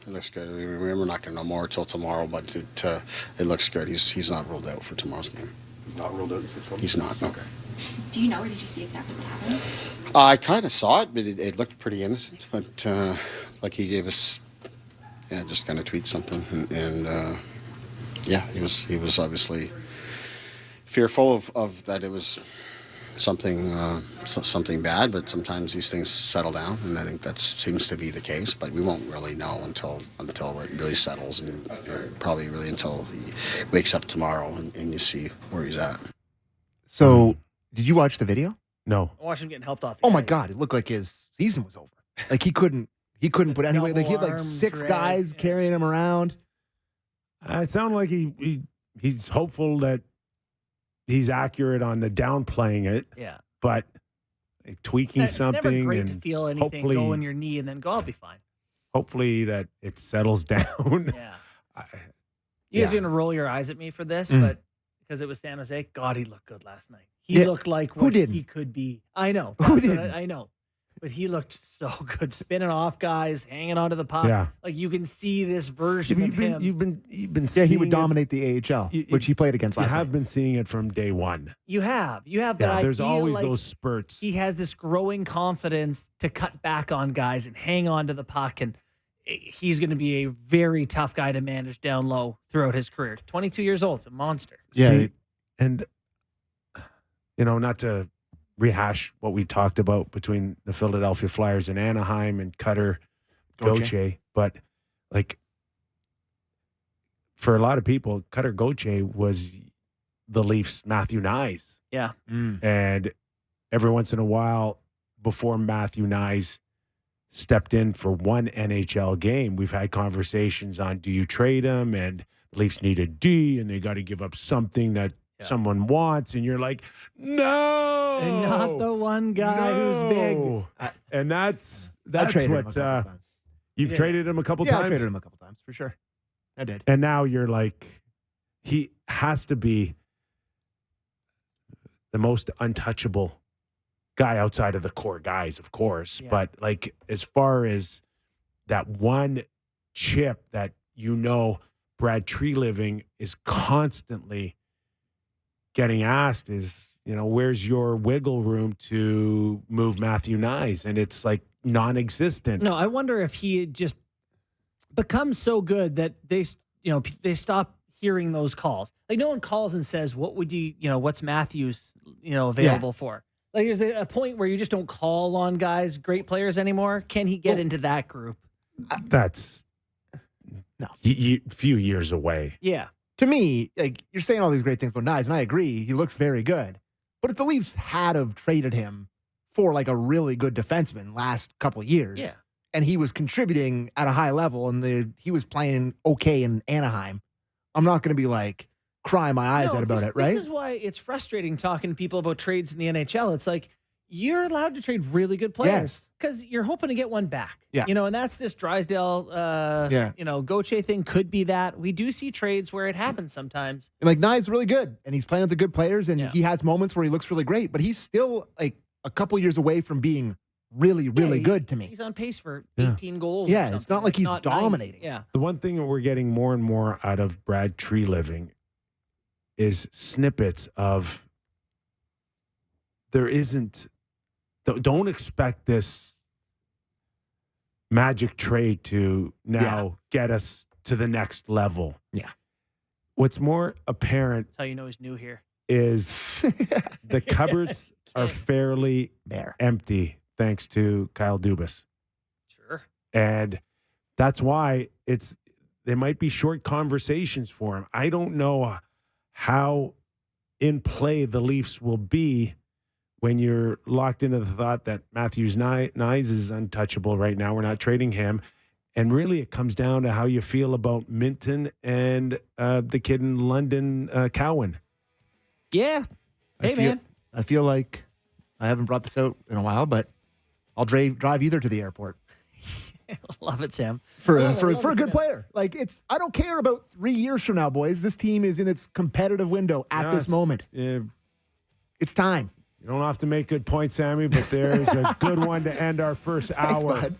It looks good. I mean, we're not going to know more till tomorrow, but it looks good. He's not ruled out for tomorrow's game. He's not ruled out? He's not, no. Okay. Do you know, or did you see exactly what happened? I kind of saw it, but it looked pretty innocent. But like he gave us, just kind of tweet something, and he was obviously fearful of that it was something bad. But sometimes these things settle down, and I think that seems to be the case. But we won't really know until it really settles, and probably really until he wakes up tomorrow and you see where he's at. So, did you watch the video? No. I watched him getting helped off. Oh my God! It looked like his season was over. Like he couldn't put any weight. Like he had like 6 guys carrying him around. It sounded like he's hopeful that he's accurate on the downplaying it. Yeah. But tweaking It's something, never great and to feel anything go in your knee and then go, "I'll be fine." Hopefully that it settles down. Yeah. You guys are gonna roll your eyes at me for this, but because it was San Jose, God, he looked good last night. He looked like what didn't? he could be. I know. Who That's what didn't? I know. But he looked so good, spinning off guys, hanging onto the puck. Yeah. Like you can see this version of him. You've been Yeah, seeing he would it. dominate the AHL, which he played against You last have night. been seeing it from day one. You have. But Yeah, I there's feel always like those spurts. he has this growing confidence to cut back on guys and hang on to the puck. And he's going to be a very tough guy to manage down low throughout his career. 22 years old. It's a monster. Yeah, See, and not to rehash what we talked about between the Philadelphia Flyers and Anaheim and Cutter Gauthier, but like for a lot of people, Cutter Gauthier was the Leafs' Matthew Nyes. Yeah. And every once in a while, before Matthew Nyes stepped in for one NHL game, we've had conversations on, do you trade him? And the Leafs need a D, and they got to give up something that someone wants. And you're like, no. And not the one guy who's big. And that's traded him a what couple times. you've traded him a couple Yeah, times. I traded him a couple times for sure. I did. And now you're like, he has to be the most untouchable guy outside of the core guys, of course. Yeah. But like, as far as that one chip that Brad Treliving is constantly getting asked is, where's your wiggle room to move Matthew Nyes? And it's like non-existent. No, I wonder if he had just become so good that they stop hearing those calls. Like no one calls and says, what would what's Matthews, available for? Like there's a point where you just don't call on guys, great players anymore. Can he get into that group? That's No. few years away. Yeah. To me, like you're saying all these great things about Nyes, and I agree, he looks very good. But if the Leafs had have traded him for like a really good defenseman last couple of years, Yeah. and he was contributing at a high level, and he was playing okay in Anaheim, I'm not going to be like crying my eyes out about it, right? This is why it's frustrating talking to people about trades in the NHL. It's like you're allowed to trade really good players because you're hoping to get one back. Yeah. And that's this Drysdale, Gauthier thing could be that. We do see trades where it happens sometimes. And like Nyes is really good, and he's playing with the good players, and Yeah. he has moments where he looks really great, but he's still like a couple years away from being really, really good to me. He's on pace for Yeah. 18 goals. or Yeah, it's something, not like he's 90. dominating. Yeah. The one thing that we're getting more and more out of Brad Treliving is snippets of don't expect this magic trade to now get us to the next level. Yeah. What's more apparent That's how you know he's new here. is the cupboards are fairly Bear. empty thanks to Kyle Dubas. Sure. And that's why they might be short conversations for him. I don't know how in play the Leafs will be when you're locked into the thought that Matthews Nyes is untouchable right now. We're not trading him. And really it comes down to how you feel about Minton and the kid in London, Cowan. Yeah. Hey, man. I feel like I haven't brought this out in a while, but I'll drive either to the airport Love it, Sam. for a good player. Like I don't care about 3 years from now, boys. This team is in its competitive window at this moment. It's time. You don't have to make good points, Sammy, but there's a good one to end our first hour bud.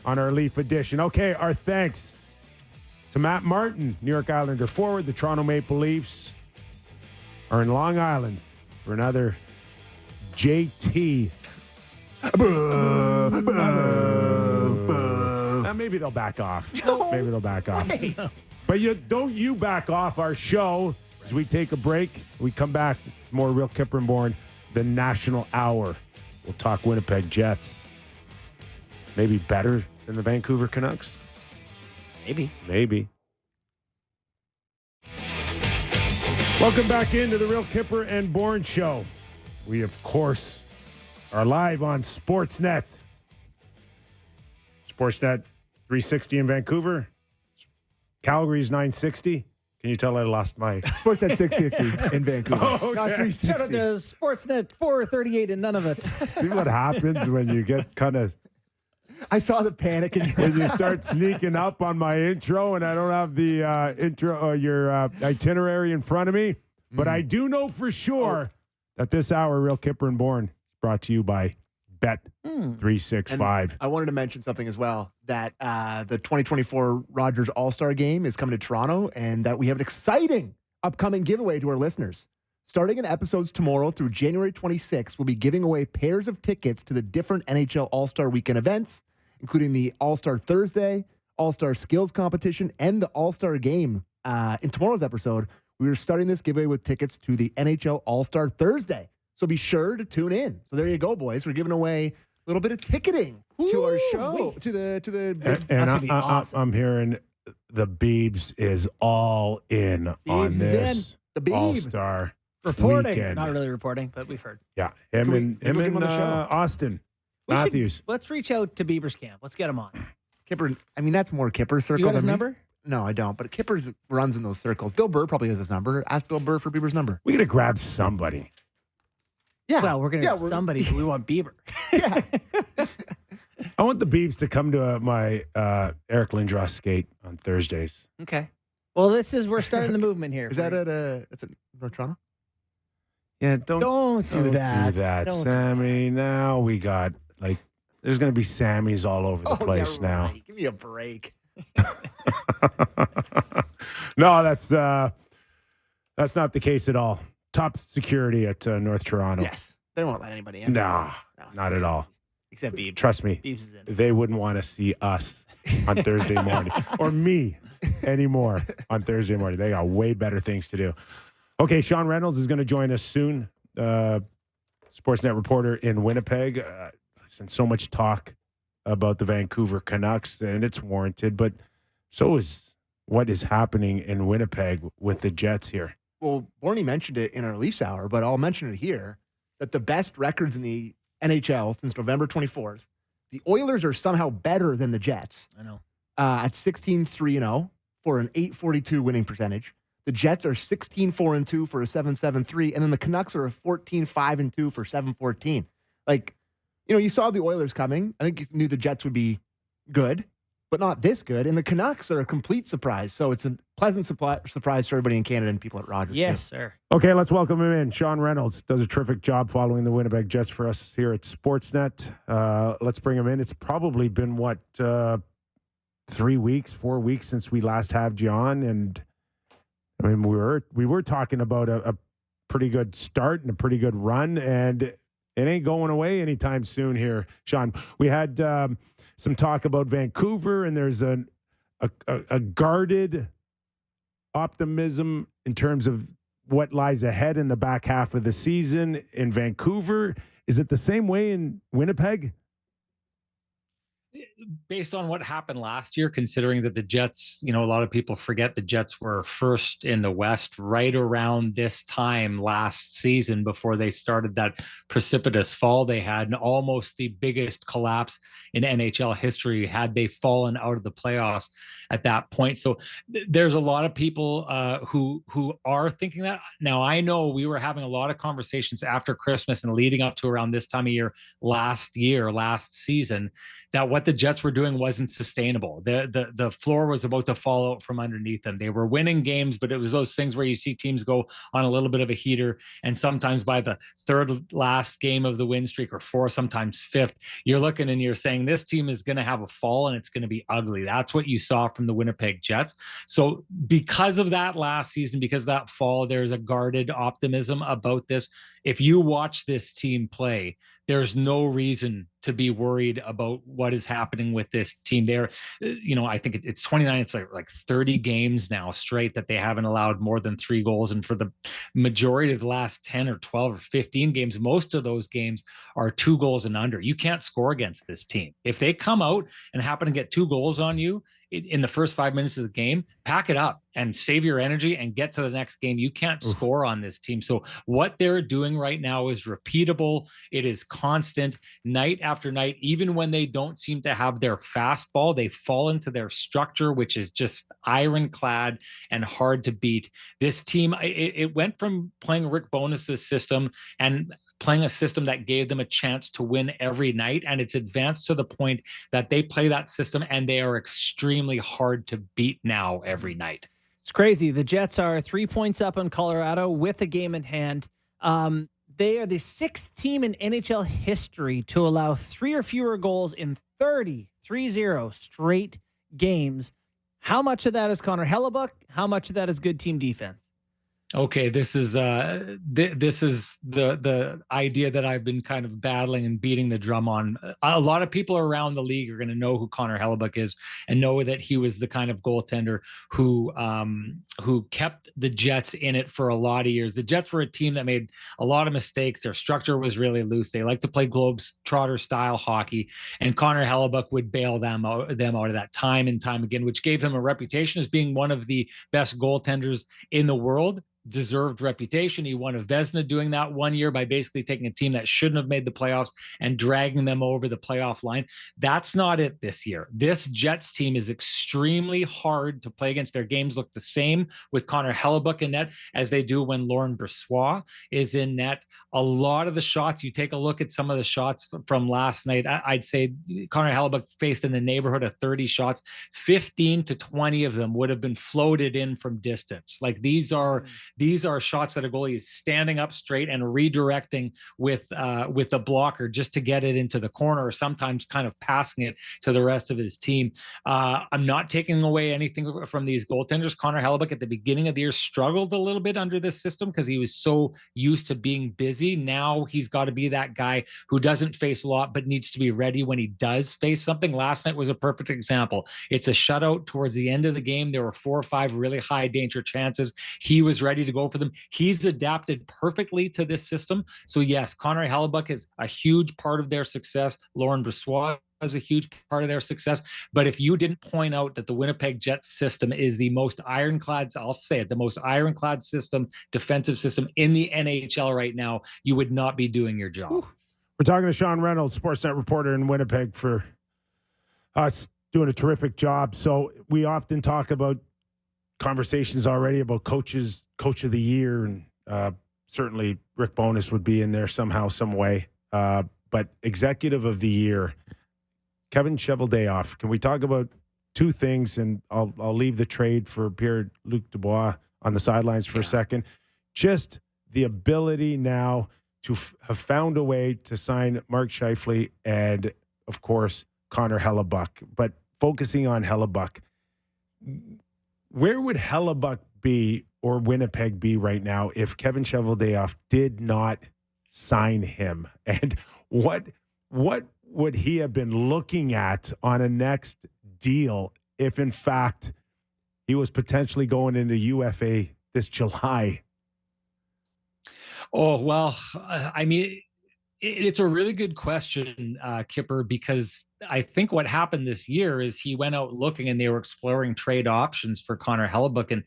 on our Leaf edition. Okay, our thanks to Matt Martin, New York Islander forward. The Toronto Maple Leafs are in Long Island for another JT. Maybe they'll back off. Maybe they'll back off. But don't you back off our show as we take a break. We come back, more Real Kyper and Bourne, the National Hour. We'll talk Winnipeg Jets. Maybe better than the Vancouver Canucks? Maybe. Welcome back into the Real Kyper and Bourne show. We, of course, are live on Sportsnet. Sportsnet 360 in Vancouver. Calgary's 960. Can you tell I lost my... Sportsnet 650 in Vancouver. Oh, okay. Not 360. Shout out to Sportsnet 438 and none of it. See what happens when you get kind of... I saw the panic in your When you start sneaking up on my intro and I don't have the intro or your itinerary in front of me. But I do know for sure At this hour, Real Kyper and Bourne is brought to you by Bet365. I wanted to mention something as well, that the 2024 Rogers All-Star Game is coming to Toronto, and that we have an exciting upcoming giveaway to our listeners. Starting in episodes tomorrow through January 26th, we'll be giving away pairs of tickets to the different NHL All-Star Weekend events, including the All-Star Thursday, All-Star Skills Competition, and the All-Star Game. In tomorrow's episode, we are starting this giveaway with tickets to the NHL All-Star Thursday. So be sure to tune in. So there you go, boys. We're giving away a little bit of ticketing to our show, to the. And That's gonna be awesome. I'm hearing the Beebs is all in on Beebs is this The Beeb. All-Star Reporting. weekend. Not really reporting, but we've heard. Yeah, Can we him get him and on the show? Austin We should- Matthews. Let's reach out to Bieber's camp. Let's get him on. Kipper, I mean, that's more Kipper's circle You got his than me. number? No, I don't. But Kipper's runs in those circles. Bill Burr probably has his number. Ask Bill Burr for Bieber's number. We got to grab somebody. Yeah. Well, we're going to have somebody, but we want Bieber. Yeah. I want the Beebs to come to my Eric Lindros skate on Thursdays. Okay. Well, we're starting the movement here. Is that it's at North Toronto? Yeah, don't do that. Do that, Don't do Sammy. Now we got there's going to be Sammys all over the place yeah, now. right. Give me a break. No, that's not the case at all. Top security at North Toronto. Yes. They won't let anybody in. No, not at all. Except Biebs. Trust me, Biebs is in. they wouldn't want to see us on Thursday morning or me anymore on Thursday morning. They got way better things to do. Okay, Sean Reynolds is going to join us soon. Sportsnet reporter in Winnipeg. Since so much talk about the Vancouver Canucks, and it's warranted, but so is what is happening in Winnipeg with the Jets here. Well, Borny mentioned it in our Leafs hour, but I'll mention it here, that the best records in the NHL since November 24th, the Oilers are somehow better than the Jets. I know. At 16-3-0 for an .842 winning percentage. The Jets are 16-4-2 for a .773, and then the Canucks are a 14-5-2 for .714. Like, you saw the Oilers coming. I think you knew the Jets would be good, but not this good. And the Canucks are a complete surprise. So it's a pleasant surprise for everybody in Canada and people at Rogers. Yes, sir. Okay, let's welcome him in. Sean Reynolds does a terrific job following the Winnipeg Jets for us here at Sportsnet. Let's bring him in. It's probably been, 4 weeks since we last had you on. And I mean, we were talking about a pretty good start and a pretty good run, and it ain't going away anytime soon here, Sean. We had some talk about Vancouver, and there's a guarded optimism in terms of what lies ahead in the back half of the season in Vancouver. Is it the same way in Winnipeg? Based on what happened last year, considering that the Jets, a lot of people forget the Jets were first in the West right around this time last season before they started that precipitous fall they had, and almost the biggest collapse in NHL history had they fallen out of the playoffs at that point. So there's a lot of people who are thinking that. Now, I know we were having a lot of conversations after Christmas and leading up to around this time of year, last season, that what the Jets were doing wasn't sustainable. The floor was about to fall out from underneath them. They were winning games, but it was those things where you see teams go on a little bit of a heater, and sometimes by the third last game of the win streak, or fourth, sometimes fifth, you're looking and you're saying this team is going to have a fall and it's going to be ugly. That's what you saw from the Winnipeg Jets. So because of that last season, because of that fall, there's a guarded optimism about this. If you watch this team play, there's no reason to be worried about what is happening with this team. There, I think it's 29. It's like 30 games now straight that they haven't allowed more than 3 goals. And for the majority of the last 10 or 12 or 15 games, most of those games are 2 goals and under. You can't score against this team. If they come out and happen to get 2 goals on you in the first 5 minutes of the game, pack it up and save your energy and get to the next game. You can't score on this team. So what they're doing right now is repeatable. It is constant, night after night. Even when they don't seem to have their fastball, they fall into their structure, which is just ironclad and hard to beat. This team, it went from playing Rick Bonus's system and playing a system that gave them a chance to win every night, and it's advanced to the point that they play that system and they are extremely hard to beat now every night. It's crazy. The Jets are 3 points up on Colorado with a game in hand. They are the 6th team in NHL history to allow 3 or fewer goals in 30 straight games. How much of that is Connor Hellebuck? How much of that is good team defense? Okay, this is this is the idea that I've been kind of battling and beating the drum on. A lot of people around the league are going to know who Connor Hellebuck is and know that he was the kind of goaltender who kept the Jets in it for a lot of years. The Jets were a team that made a lot of mistakes. Their structure was really loose. They like to play globetrotter style hockey, and Connor Hellebuck would bail them out of that time and time again, which gave him a reputation as being one of the best goaltenders in the world. Deserved reputation. He won a Vezina doing that one year by basically taking a team that shouldn't have made the playoffs and dragging them over the playoff line. That's not it this year. This Jets team is extremely hard to play against. Their games look the same with Connor Hellebuck in net as they do when Laurent Brossoit is in net. A lot of the shots, you take a look at some of the shots from last night, I'd say Connor Hellebuck faced in the neighborhood of 30 shots. 15 to 20 of them would have been floated in from distance. Like these are shots that a goalie is standing up straight and redirecting with the blocker just to get it into the corner, or sometimes kind of passing it to the rest of his team. I'm not taking away anything from these goaltenders. Connor Hellebuck at the beginning of the year struggled a little bit under this system because he was so used to being busy. Now he's got to be that guy who doesn't face a lot but needs to be ready when he does face something. Last night was a perfect example. It's a shutout towards the end of the game. There were 4 or 5 really high danger chances. He was ready to go for them. He's adapted perfectly to this system. So yes, Connor Hellebuck is a huge part of their success. Laurent Brossoit is a huge part of their success. But if you didn't point out that the Winnipeg Jets system is the most ironclad, I'll say it, the most ironclad system, defensive system in the NHL right now, you would not be doing your job. We're talking to Sean Reynolds, Sportsnet reporter in Winnipeg, for us doing a terrific job. So we often talk about conversations already about coach of the year, and certainly Rick Bowness would be in there somehow, some way. But executive of the year, Kevin Cheveldayoff. Can we talk about 2 things? And I'll leave the trade for Pierre-Luc Dubois on the sidelines for a second. Just the ability now to have found a way to sign Mark Scheifele and, of course, Connor Hellebuck. But focusing on Hellebuck, where would Hellebuck be or Winnipeg be right now if Kevin Cheveldayoff did not sign him? And what would he have been looking at on a next deal if, in fact, he was potentially going into UFA this July? Oh, well, I mean, it's a really good question, Kyper, because I think what happened this year is he went out looking and they were exploring trade options for Connor Hellebuck. And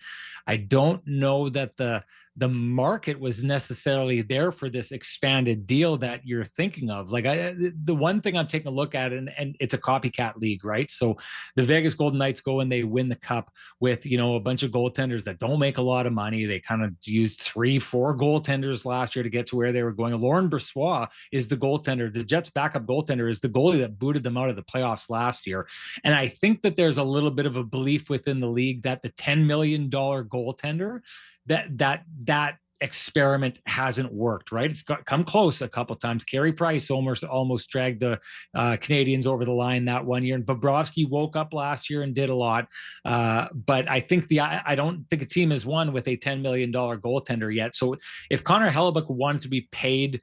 I don't know that the market was necessarily there for this expanded deal that you're thinking of. Like the one thing I'm taking a look at, and it's a copycat league, right? So the Vegas Golden Knights go and they win the cup with, a bunch of goaltenders that don't make a lot of money. They kind of used 3-4 goaltenders last year to get to where they were going. Laurent Brossoit is the goaltender. The Jets backup goaltender is the goalie that booted them out of the playoffs last year. And I think that there's a little bit of a belief within the league that the $10 million goaltender, that experiment hasn't worked, right? It's come close a couple times. Carey Price almost dragged the Canadians over the line that one year, and Bobrovsky woke up last year and did a lot. But I think I don't think a team has won with a $10 million goaltender yet. So if Connor Hellebuck wanted to be paid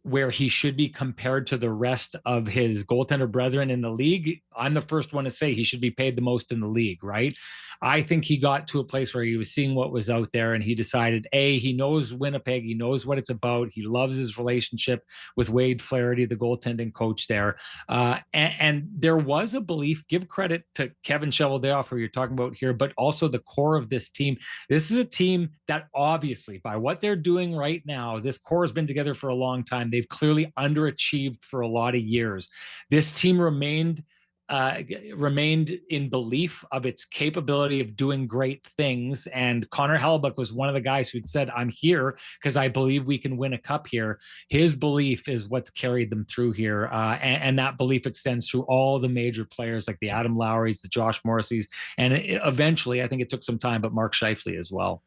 where he should be compared to the rest of his goaltender brethren in the league, I'm the first one to say he should be paid the most in the league, right? I think he got to a place where he was seeing what was out there and he decided, he knows Winnipeg, he knows what it's about, he loves his relationship with Wade Flaherty, the goaltending coach there. And there was a belief, give credit to Kevin Cheveldayoff, who you're talking about here, but also the core of this team. This is a team that obviously, by what they're doing right now, this core has been together for a long time. They've clearly underachieved for a lot of years. This team remained in belief of its capability of doing great things. And Connor Hellebuck was one of the guys who'd said, I'm here because I believe we can win a cup here. His belief is what's carried them through here. And that belief extends through all the major players like the Adam Lowrys, the Josh Morrisseys, and eventually, I think it took some time, but Mark Scheifele as well.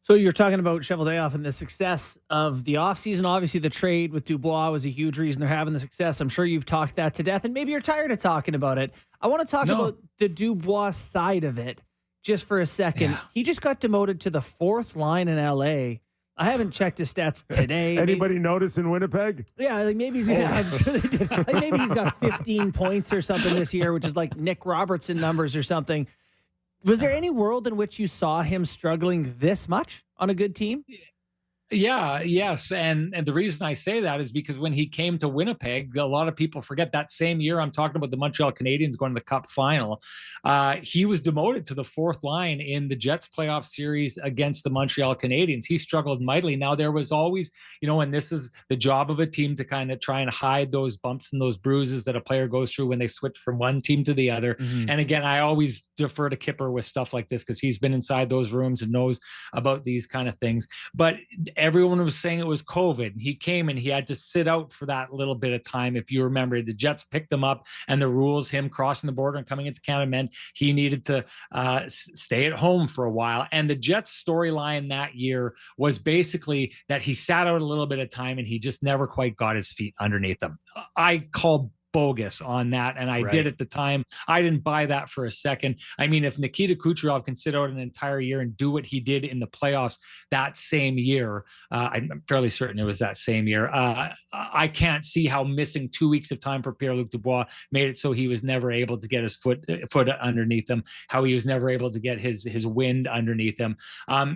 So you're talking about Cheveldayoff and the success of the offseason. Obviously, the trade with Dubois was a huge reason they're having the success. I'm sure you've talked that to death, and maybe you're tired of talking about it. I want to talk about the Dubois side of it just for a second. Yeah. He just got demoted to the 4th line in LA. I haven't checked his stats today. Anybody notice in Winnipeg? Yeah, like maybe I'm sure they did. Like maybe he's got 15 points or something this year, which is like Nick Robertson numbers or something. Was there any world in which you saw him struggling this much on a good team? Yeah, yes. And the reason I say that is because when he came to Winnipeg, a lot of people forget that same year, I'm talking about the Montreal Canadiens going to the Cup final. He was demoted to the 4th line in the Jets playoff series against the Montreal Canadiens. He struggled mightily. Now, there was always, and this is the job of a team to kind of try and hide those bumps and those bruises that a player goes through when they switch from one team to the other. Mm-hmm. And again, I always defer to Kyper with stuff like this because he's been inside those rooms and knows about these kind of things. But everyone was saying it was COVID. He came and he had to sit out for that little bit of time. If you remember, the Jets picked him up, and the rules, him crossing the border and coming into Canada, meant he needed to stay at home for a while. And the Jets storyline that year was basically that he sat out a little bit of time and he just never quite got his feet underneath him. I call bogus on that, and I did at the time. I didn't buy that for a second. I mean, if Nikita Kucherov can sit out an entire year and do what he did in the playoffs that same year, I'm fairly certain it was that same year, I can't see how missing 2 weeks of time for Pierre-Luc Dubois made it so he was never able to get his foot underneath him, how he was never able to get his wind underneath him.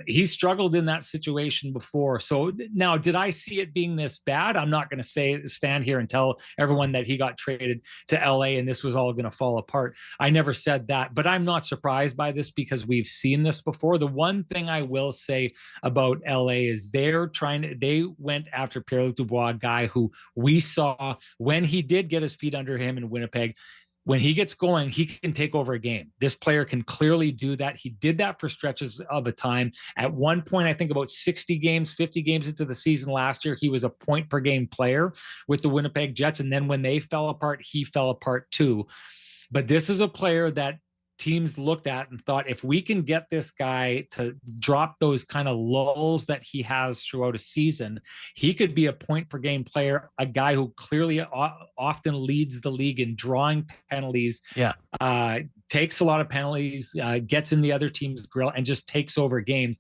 He struggled in that situation before. So now, did I see it being this bad? I'm not going to stand here and tell everyone that he got traded to LA and this was all going to fall apart. I never said that, but I'm not surprised by this because we've seen this before. The one thing I will say about LA is they went after Pierre-Luc Dubois, a guy who we saw when he did get his feet under him in Winnipeg. When he gets going, he can take over a game. This player can clearly do that. He did that for stretches of a time. At one point, I think about 60 games, 50 games into the season last year, he was a point per game player with the Winnipeg Jets. And then when they fell apart, he fell apart too. But this is a player that teams looked at and thought, if we can get this guy to drop those kind of lulls that he has throughout a season, he could be a point per game player, a guy who clearly often leads the league in drawing penalties, takes a lot of penalties, gets in the other team's grill and just takes over games.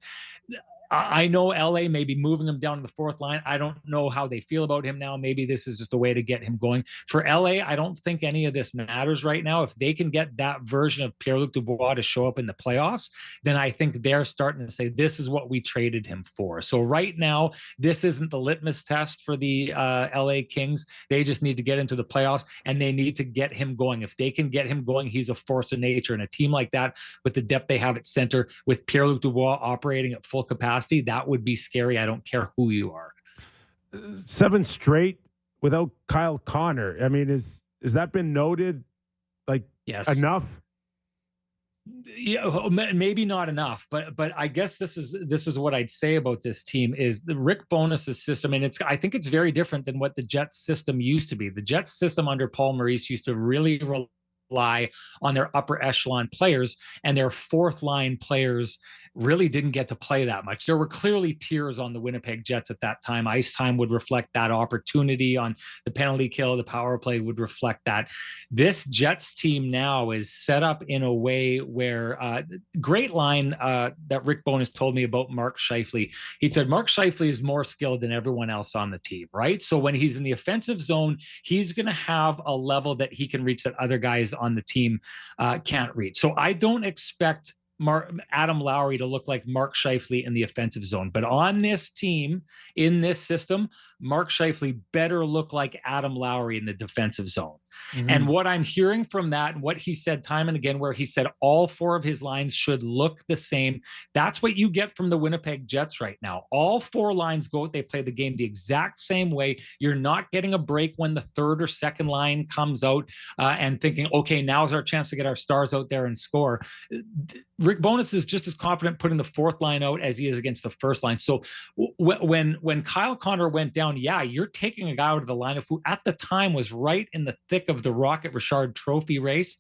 I know LA may be moving him down to the 4th line. I don't know how they feel about him now. Maybe this is just a way to get him going. For LA, I don't think any of this matters right now. If they can get that version of Pierre-Luc Dubois to show up in the playoffs, then I think they're starting to say, this is what we traded him for. So right now, this isn't the litmus test for the LA Kings. They just need to get into the playoffs, and they need to get him going. If they can get him going, he's a force of nature. And a team like that, with the depth they have at center, with Pierre-Luc Dubois operating at full capacity, that would be scary. I don't care who you are. 7 straight without Kyle Connor. I mean, has that been noted? Like, yes, enough? Yeah, maybe not enough, but I guess this is what I'd say about this team is the Rick Bowness's system, and I think it's very different than what the Jets system used to be. The Jets system under Paul Maurice used to really rely on their upper echelon players, and their 4th line players really didn't get to play that much. There were clearly tiers on the Winnipeg Jets at that time. Ice time would reflect that. Opportunity on the penalty kill, the power play would reflect that. This Jets team now is set up in a way where great line that Rick Bowness told me about Mark Scheifele. He said Mark Scheifele is more skilled than everyone else on the team, right? So when he's in the offensive zone, he's going to have a level that he can reach that other guys on the team can't reach. So I don't expect Adam Lowry to look like Mark Scheifele in the offensive zone. But on this team, in this system, Mark Scheifele better look like Adam Lowry in the defensive zone. Mm-hmm. And what I'm hearing from that, and what he said time and again, where he said all 4 of his lines should look the same, that's what you get from the Winnipeg Jets right now. All 4 lines go out, they play the game the exact same way. You're not getting a break when the 3rd or 2nd line comes out and thinking, okay, now's our chance to get our stars out there and score. Rick Bowness is just as confident putting the 4th line out as he is against the 1st line. So when Kyle Connor went down, you're taking a guy out of the lineup who at the time was right in the thick of the Rocket Richard Trophy race.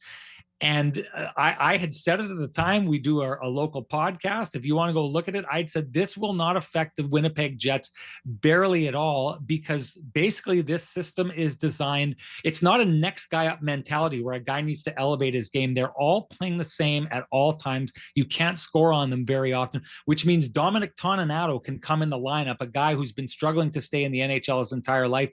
And I had said it at the time. We do a local podcast. If you want to go look at it, I'd said this will not affect the Winnipeg Jets barely at all, because basically this system is designed. It's not a next guy up mentality where a guy needs to elevate his game. They're all playing the same at all times. You can't score on them very often, which means Dominic Toninato can come in the lineup, a guy who's been struggling to stay in the NHL his entire life,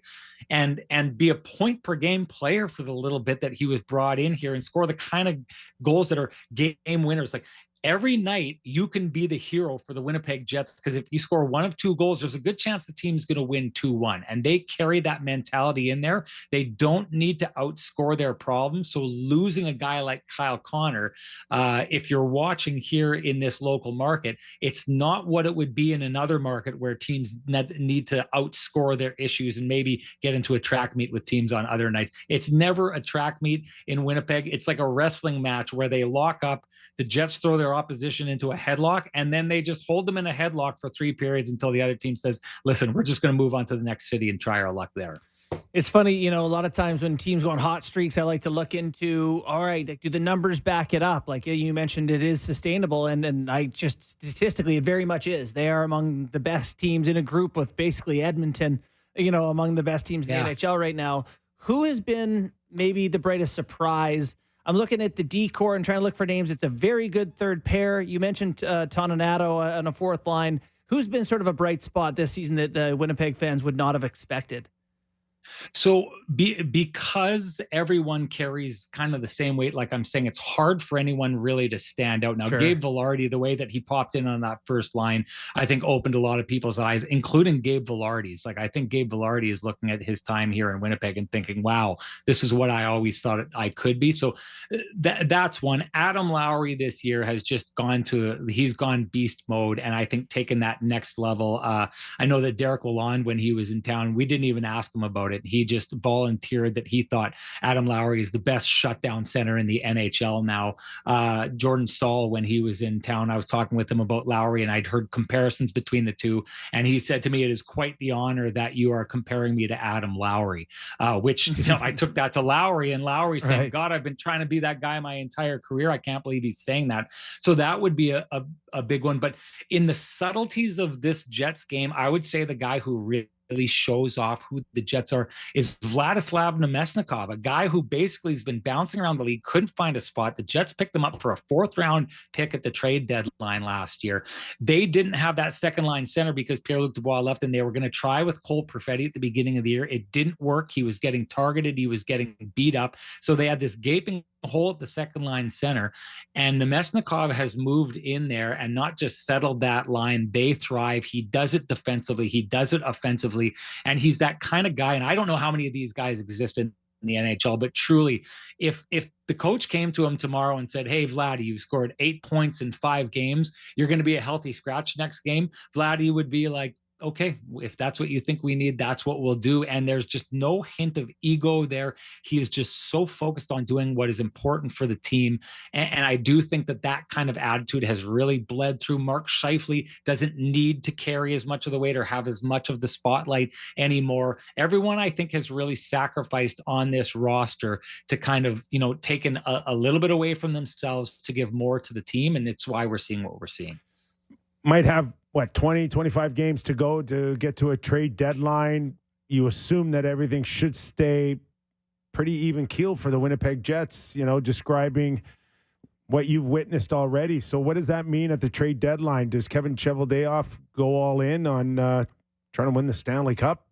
and be a point per game player for the little bit that he was brought in here and score the kind of goals that are game winners. Like, every night you can be the hero for the Winnipeg Jets, because if you score one of two goals, there's a good chance the team's going to win 2-1. And they carry that mentality in there. They don't need to outscore their problems. So losing a guy like Kyle Connor, if you're watching here in this local market, it's not what it would be in another market where teams need to outscore their issues and maybe get into a track meet with teams on other nights. It's never a track meet in Winnipeg. It's like a wrestling match where they lock up, the Jets throw their opposition into a headlock, and then they just hold them in a headlock for 3 periods until the other team says, listen, we're just going to move on to the next city and try our luck there. It's funny, a lot of times when teams go on hot streaks, I like to look into, all right, do the numbers back it up? Like you mentioned, it is sustainable, and I just statistically, it very much is. They are among the best teams in a group with basically Edmonton, among the best teams in the NHL right now. Who has been maybe the brightest surprise? I'm looking at the D-core and trying to look for names. It's a very good third pair. You mentioned Toninato on a fourth line. Who's been sort of a bright spot this season that the Winnipeg fans would not have expected? So because everyone carries kind of the same weight, like I'm saying, it's hard for anyone really to stand out. Now, Sure. Gabe Vilardi, the way that he popped in on that first line, I think opened a lot of people's eyes, including Gabe Vilardi's. Like, I think Gabe Vilardi is looking at his time here in Winnipeg and thinking, wow, this is what I always thought I could be. So that's one. Adam Lowry this year has just he's gone beast mode, and I think taken that next level. I know that Derek Lalonde, when he was in town, we didn't even ask him about it. He just volunteered that he thought Adam Lowry is the best shutdown center in the NHL now. Jordan Stahl, when he was in town, I was talking with him about Lowry, and I'd heard comparisons between the two. And he said to me, it is quite the honor that you are comparing me to Adam Lowry, which I took that to Lowry, and Lowry saying, right. God, I've been trying to be that guy my entire career. I can't believe he's saying that. So that would be a big one. But in the subtleties of this Jets game, I would say the guy who really shows off who the Jets are is Vladislav Nemesnikov, a guy who basically has been bouncing around the league, couldn't find a spot. The Jets picked him up for a 4th round pick at the trade deadline last year. They didn't have that second line center because Pierre-Luc Dubois left, and they were going to try with Cole Perfetti at the beginning of the year. It didn't work. He was getting targeted. He was getting beat up. So they had this gaping hole at the second line center, and Nemesnikov has moved in there and not just settled that line. They thrive. He does it defensively. He does it offensively. And he's that kind of guy. And I don't know how many of these guys exist in the NHL, but truly, if the coach came to him tomorrow and said, hey, Vladdy, you've scored 8 points in 5 games, you're going to be a healthy scratch next game, Vladdy would be like, okay, if that's what you think we need, that's what we'll do. And there's just no hint of ego there. He is just so focused on doing what is important for the team. And I do think that kind of attitude has really bled through. Mark Scheifele doesn't need to carry as much of the weight or have as much of the spotlight anymore. Everyone, I think, has really sacrificed on this roster to kind of, taken a little bit away from themselves to give more to the team. And it's why we're seeing what we're seeing. Might have 20, 25 games to go to get to a trade deadline. You assume that everything should stay pretty even keel for the Winnipeg Jets, describing what you've witnessed already. So what does that mean at the trade deadline? Does Kevin Cheveldayoff go all in on trying to win the Stanley Cup?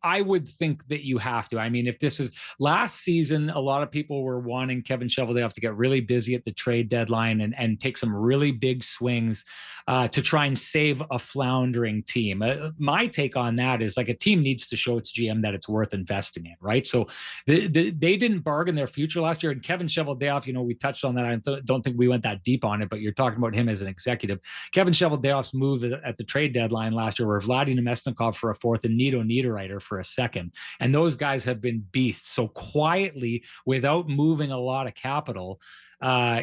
I would think that you have to. I mean, if this is last season, a lot of people were wanting Kevin Cheveldayoff to get really busy at the trade deadline and take some really big swings to try and save a floundering team. My take on that is, like, a team needs to show its GM that it's worth investing in, right? So they didn't bargain their future last year. And Kevin Cheveldayoff, we touched on that. I don't think we went that deep on it, but you're talking about him as an executive. Kevin Cheveldayoff's move at the trade deadline last year were Vladdy Nemesnikov for a 4th and Nito Niederreiter for a 2nd. And those guys have been beasts. So quietly, without moving a lot of capital,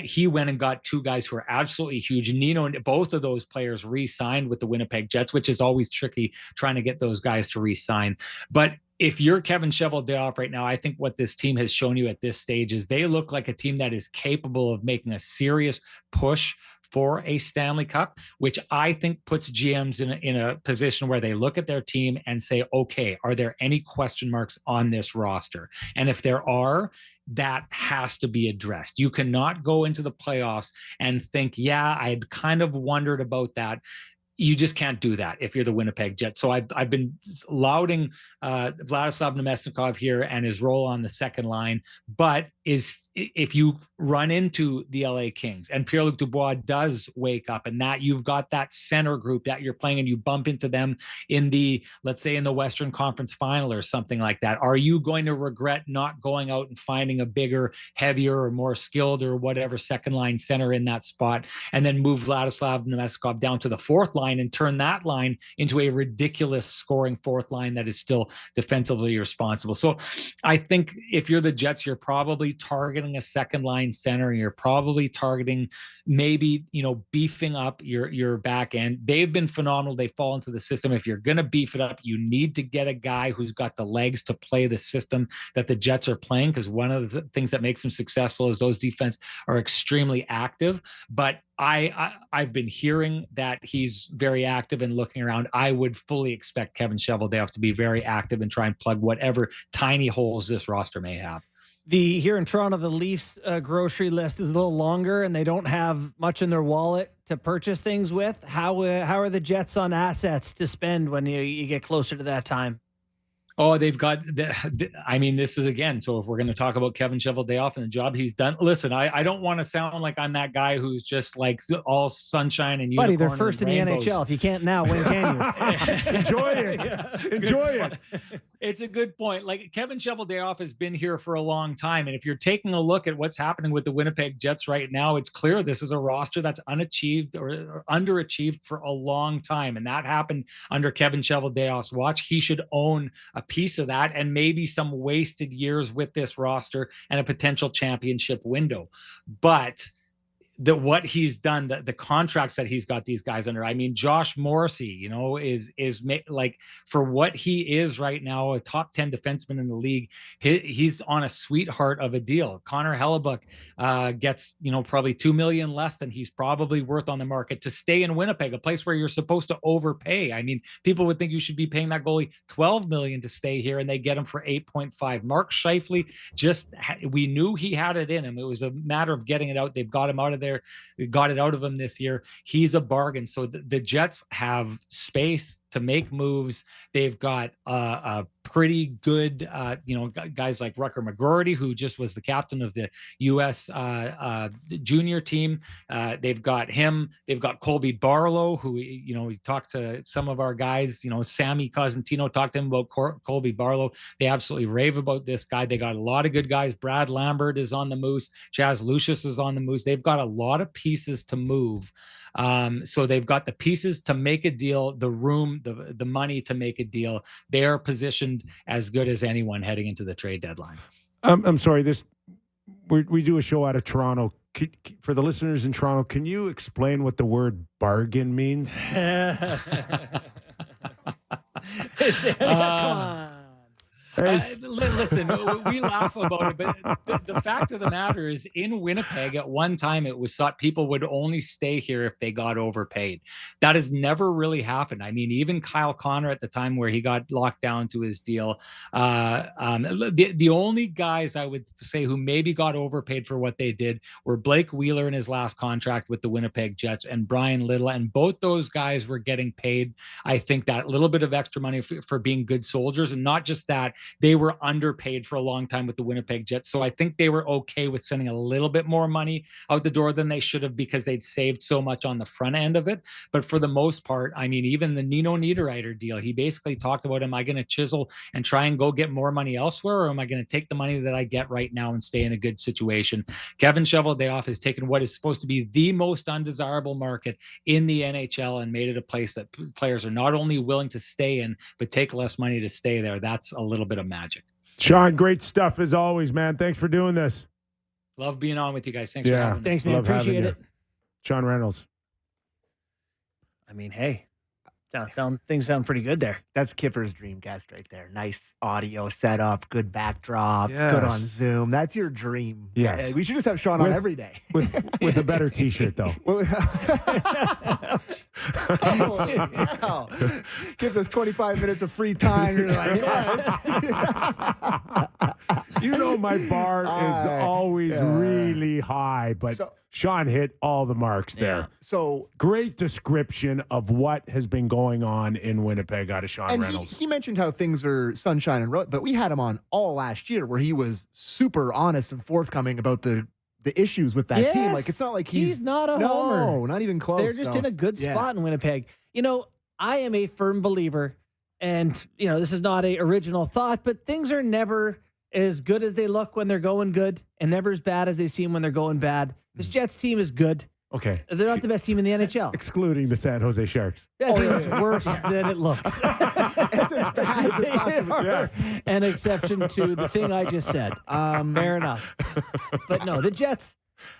he went and got 2 guys who are absolutely huge. Nino and both of those players re-signed with the Winnipeg Jets, which is always tricky trying to get those guys to re-sign. But if you're Kevin Cheveldayoff right now, I think what this team has shown you at this stage is they look like a team that is capable of making a serious push for a Stanley Cup, which I think puts GMs in a position where they look at their team and say, okay, are there any question marks on this roster? And if there are, that has to be addressed. You cannot go into the playoffs and think, yeah, I'd kind of wondered about that. You just can't do that if you're the Winnipeg Jets. So I've been lauding Vladislav Namestnikov here and his role on the second line. But if you run into the LA Kings and Pierre-Luc Dubois does wake up and that you've got that center group that you're playing and you bump into them in the, let's say in the Western Conference Final or something like that, are you going to regret not going out and finding a bigger, heavier or more skilled or whatever second line center in that spot and then move Vladislav Namestnikov down to the fourth line and turn that line into a ridiculous scoring fourth line that is still defensively responsible? So I think if you're the Jets, you're probably targeting a second line center. You're probably targeting maybe, beefing up your back end. They've been phenomenal. They fall into the system. If you're going to beef it up, you need to get a guy who's got the legs to play the system that the Jets are playing, because one of the things that makes them successful is those defense are extremely active. But I've been hearing that he's very active and looking around. I would fully expect Kevin Cheveldayoff to be very active and try and plug whatever tiny holes this roster may have. Here in Toronto, the Leafs grocery list is a little longer, and they don't have much in their wallet to purchase things with. How are the Jets on assets to spend when you get closer to that time? Oh, they've got, this is again, so if we're going to talk about Kevin Cheveldayoff and the job he's done, listen, I don't want to sound like I'm that guy who's just like all sunshine and unicorn. Buddy, they're first in the NHL. If you can't now, when can you? Enjoy it. Enjoy it. It's a good point. Like, Kevin Cheveldayoff has been here for a long time. And if you're taking a look at what's happening with the Winnipeg Jets right now, it's clear this is a roster that's unachieved or underachieved for a long time. And that happened under Kevin Cheveldayoff's watch. He should own a piece of that and maybe some wasted years with this roster and a potential championship window. But what he's done, the contracts that he's got these guys under. I mean, Josh Morrissey, is like, for what he is right now, a top 10 defenseman in the league. He's on a sweetheart of a deal. Connor Hellebuck gets, probably $2 million less than he's probably worth on the market to stay in Winnipeg, a place where you're supposed to overpay. I mean, people would think you should be paying that goalie $12 million to stay here, and they get him for 8.5. Mark Scheifele, we knew he had it in him. It was a matter of getting it out. They've got him out of there. We got it out of him this year. He's a bargain. So the Jets have space to make moves. They've got a pretty good, guys like Rucker McGroarty, who just was the captain of the U.S. junior team. They've got him. They've got Colby Barlow, who, we talked to some of our guys, Sammy Cosentino talked to him about Colby Barlow. They absolutely rave about this guy. They got a lot of good guys. Brad Lambert is on the Moose. Chaz Lucius is on the Moose. They've got a lot of pieces to move. So they've got the pieces to make a deal, the room, the money to make a deal. They are positioned as good as anyone heading into the trade deadline. I'm sorry, we do a show out of Toronto. For the listeners in Toronto, can you explain what the word bargain means? Come on. Listen, we laugh about it, but the fact of the matter is, in Winnipeg, at one time, it was thought people would only stay here if they got overpaid. That has never really happened. I mean, even Kyle Connor at the time where he got locked down to his deal, the only guys I would say who maybe got overpaid for what they did were Blake Wheeler in his last contract with the Winnipeg Jets and Brian Little, and both those guys were getting paid, I think, that little bit of extra money for being good soldiers. And not just that, they were underpaid for a long time with the Winnipeg Jets. So I think they were okay with sending a little bit more money out the door than they should have, because they'd saved so much on the front end of it. But for the most part, I mean, even the Nino Niederreiter deal, he basically talked about, am I going to chisel and try and go get more money elsewhere, or am I going to take the money that I get right now and stay in a good situation? Kevin Cheveldayoff has taken what is supposed to be the most undesirable market in the NHL and made it a place that players are not only willing to stay in, but take less money to stay there. That's a little bit of magic. Sean, great stuff as always, man. Thanks for doing this. Love being on with you guys. Thanks for having me. Thanks, man. Appreciate it. Sean Reynolds. I mean, hey, Things sound pretty good there. That's Kyper's dream guest right there. Nice audio setup, good backdrop, Yes. good on Zoom. That's your dream. Yes. We should just have Sean on every day. With a better T-shirt, though. Holy hell. Gives us 25 minutes of free time. You're like, yes. You know my bar is always really high, but Sean hit all the marks there. So great description of what has been going on in Winnipeg out of Sean Reynolds. He mentioned how things are sunshine and but we had him on all last year where he was super honest and forthcoming about the issues with that team. Like, it's not like he's not a homer. No, not even close. They're just in a good spot in Winnipeg. You know, I am a firm believer, and, you know, this is not a original thought, but things are never as good as they look when they're going good and never as bad as they seem when they're going bad. This Jets team is good. Okay. They're not the best team in the NHL. Excluding the San Jose Sharks. That team's worse than it looks. It's as bad as it possibly Yes. An exception to the thing I just said. Fair enough. But no, the Jets,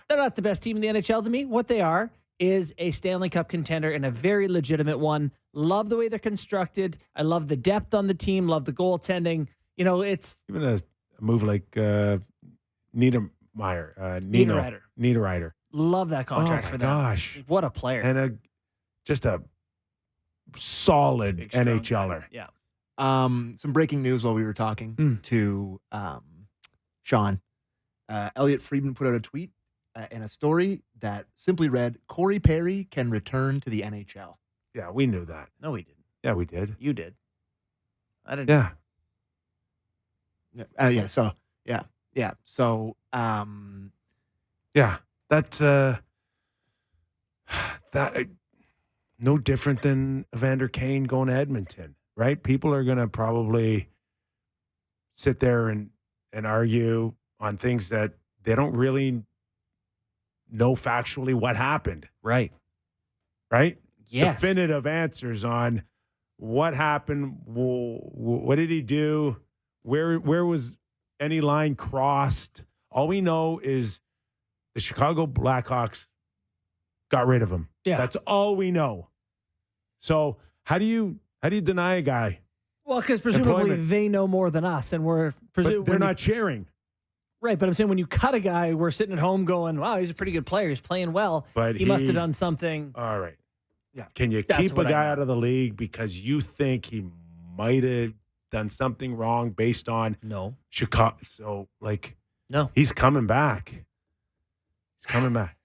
they're not the best team in the NHL to me. What they are is a Stanley Cup contender and a very legitimate one. Love the way they're constructed. I love the depth on the team. Love the goaltending. You know, it's... Even a move like Niederreiter. Love that contract for them. Gosh. What a player. And just a solid Big, strong NHLer. guy. Yeah. Some breaking news while we were talking to Sean. Elliot Friedman put out a tweet and a story that simply read, Corey Perry can return to the NHL. Yeah, we knew that. No, we didn't. Yeah, we did. You did. I didn't. Yeah. So, Yeah. That's that no different than Evander Kane going to Edmonton, right? People are going to probably sit there and argue on things that they don't really know factually what happened. Right. Right? Yes. Definitive answers on what happened, what did he do, where was any line crossed. All we know is the Chicago Blackhawks got rid of him. Yeah. That's all we know. So how do you deny a guy? Well, because presumably employment? they know more than us, and we're But they're not sharing. right. But I'm saying when you cut a guy, we're sitting at home going, "Wow, he's a pretty good player. He's playing well. But he must have done something." All right. Yeah. Can you That's keep a what I guy know. out of the league because you think he might have done something wrong based on No. Chicago? So, like, No. he's coming back. He's coming back.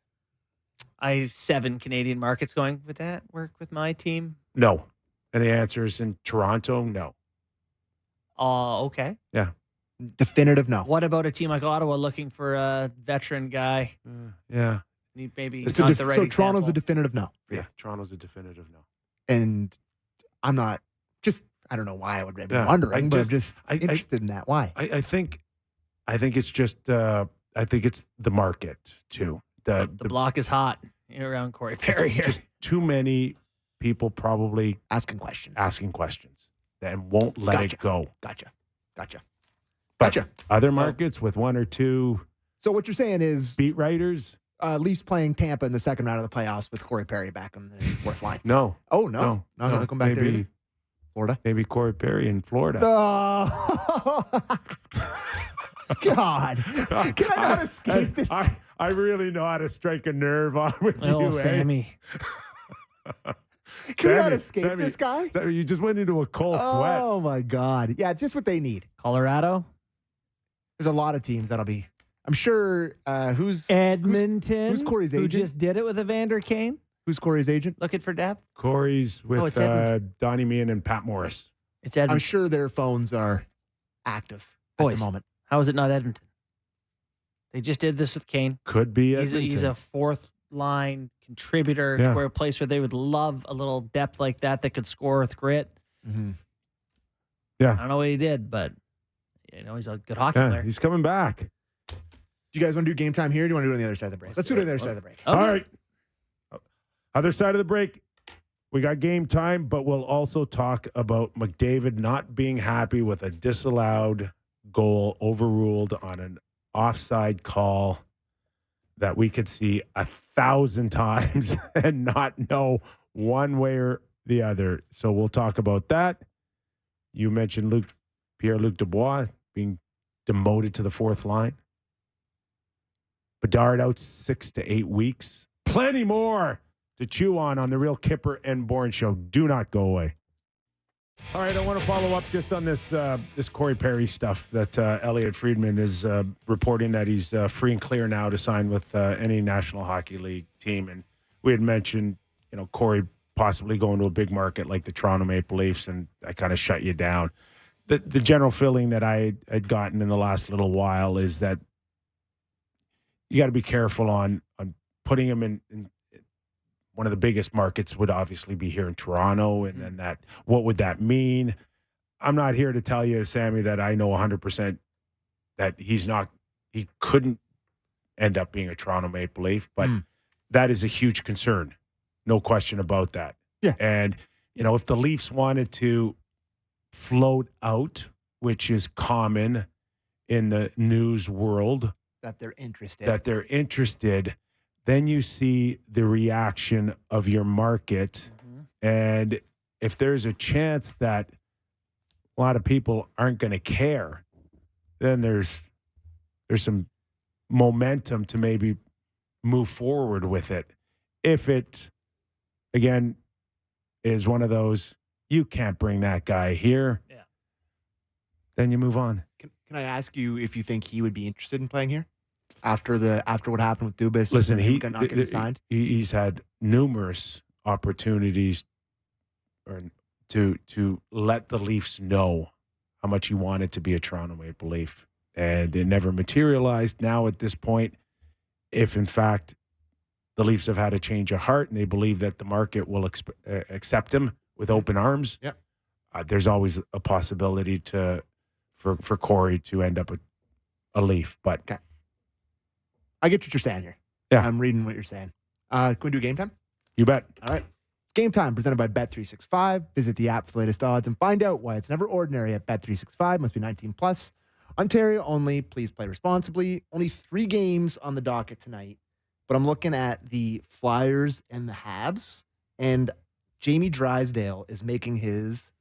I have 7 Canadian markets going. Would that work with my team? No. And the answer is in Toronto, no. Okay. Yeah. definitive no. What about a team like Ottawa looking for a veteran guy? Yeah. Maybe It's not a the right so Toronto's example. a definitive no. Yeah. Toronto's a definitive no. And I'm not I don't know why I would be Yeah, wondering, but I'm just- just interested in that. Why? I think it's just I think it's the market too. The block is hot around Corey Perry here. Just too many people probably Asking questions. asking questions and won't let Gotcha. it go. Gotcha. But Gotcha. other So- markets with 1 or 2 So what you're saying is beat writers, Leafs playing Tampa in the second round of the playoffs with Corey Perry back on the fourth line. no. Oh, no. Not going to come back there either. Florida. Maybe Corey Perry in Florida. Oh. God. Can I not escape this? I really know how to strike a nerve on with Oh, you, Sammy. Can we not escape this guy? Sammy, you just went into a cold sweat. Oh, my God. Yeah, just what they need. Colorado? There's a lot of teams that'll be. I'm sure who's Edmonton? who's Corey's Who agent? just did it with Evander Kane? Who's Corey's agent? Looking for depth? Corey's with it's Edmonton. Donnie Meehan and Pat Morris. It's Edmonton. I'm sure their phones are active at Boys. the moment. How is it not Edmonton? They just did this with Kane. Could be Edmonton. He's a fourth line contributor Yeah. to where a place where they would love a little depth like that could score with grit. Mm-hmm. I don't know what he did, but he's a good hockey Yeah, player. he's coming back. Do you guys want to do game time here? Or do you want to do it on the other side of the break? Let's do it on the other side of the break. Okay. All right. Other side of the break, we got game time, but we'll also talk about McDavid not being happy with a disallowed goal overruled on an offside call that we could see 1,000 times and not know one way or the other. So we'll talk about that. You mentioned Pierre-Luc Dubois being demoted to the fourth line. Bedard out 6 to 8 weeks. Plenty more to chew on the Real Kyper and Bourne Show. Do not go away. All right, I want to follow up just on this Corey Perry stuff that Elliot Friedman is reporting that he's free and clear now to sign with any National Hockey League team. And we had mentioned, Corey possibly going to a big market like the Toronto Maple Leafs, and I kind of shut you down. The general feeling that I had gotten in the last little while is that you got to be careful on putting him in one of the biggest markets would obviously be here in Toronto, and then what would that mean? I'm not here to tell you, Sammy, that I know 100% that he couldn't end up being a Toronto Maple Leaf, but that is a huge concern. No question about that. Yeah. And, if the Leafs wanted to float out, which is common in the news world, that they're interested, then you see the reaction of your market. And if there's a chance that a lot of people aren't going to care, then there's some momentum to maybe move forward with it. If it, again, is one of those, you can't bring that guy here, then you move on. Can I ask you if you think he would be interested in playing here? After what happened with Dubas, listen, not getting signed. He's had numerous opportunities to let the Leafs know how much he wanted to be a Toronto Maple Leaf, and it never materialized. Now at this point, if in fact the Leafs have had a change of heart and they believe that the market will accept him with open arms, there's always a possibility for Corey to end up a Leaf, but. Okay. I get what you're saying here. Yeah. I'm reading what you're saying. Can we do game time? You bet. All right. It's game time presented by Bet365. Visit the app for the latest odds and find out why it's never ordinary at Bet365. Must be 19 plus. Ontario only. Please play responsibly. Only 3 games on the docket tonight. But I'm looking at the Flyers and the Habs. And Jamie Drysdale is making his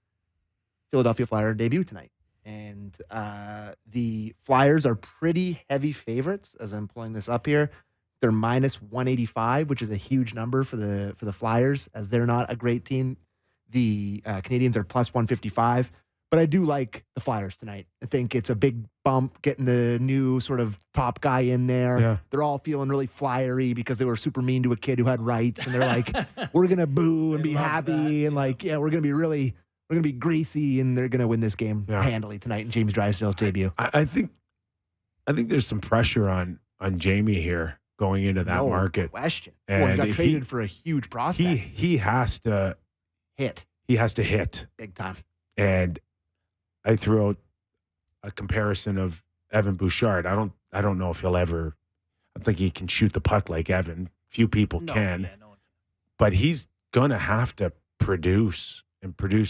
Philadelphia Flyer debut tonight. And the Flyers are pretty heavy favorites, as I'm pulling this up here. They're minus 185, which is a huge number for the Flyers, as they're not a great team. The Canadians are plus 155. But I do like the Flyers tonight. I think it's a big bump getting the new sort of top guy in there. Yeah. They're all feeling really flyery because they were super mean to a kid who had rights. And they're like, we're going to boo and be happy. And like, we're going to be greasy, and they're going to win this game handily tonight in James Drysdale's debut. I think there's some pressure on Jamie here going into that market. Question. And he got traded for a huge prospect. He has to hit. He has to hit Big time. And I threw out a comparison of Evan Bouchard. I don't know if he'll ever. I think he can shoot the puck like Evan. Few people can. But he's gonna have to produce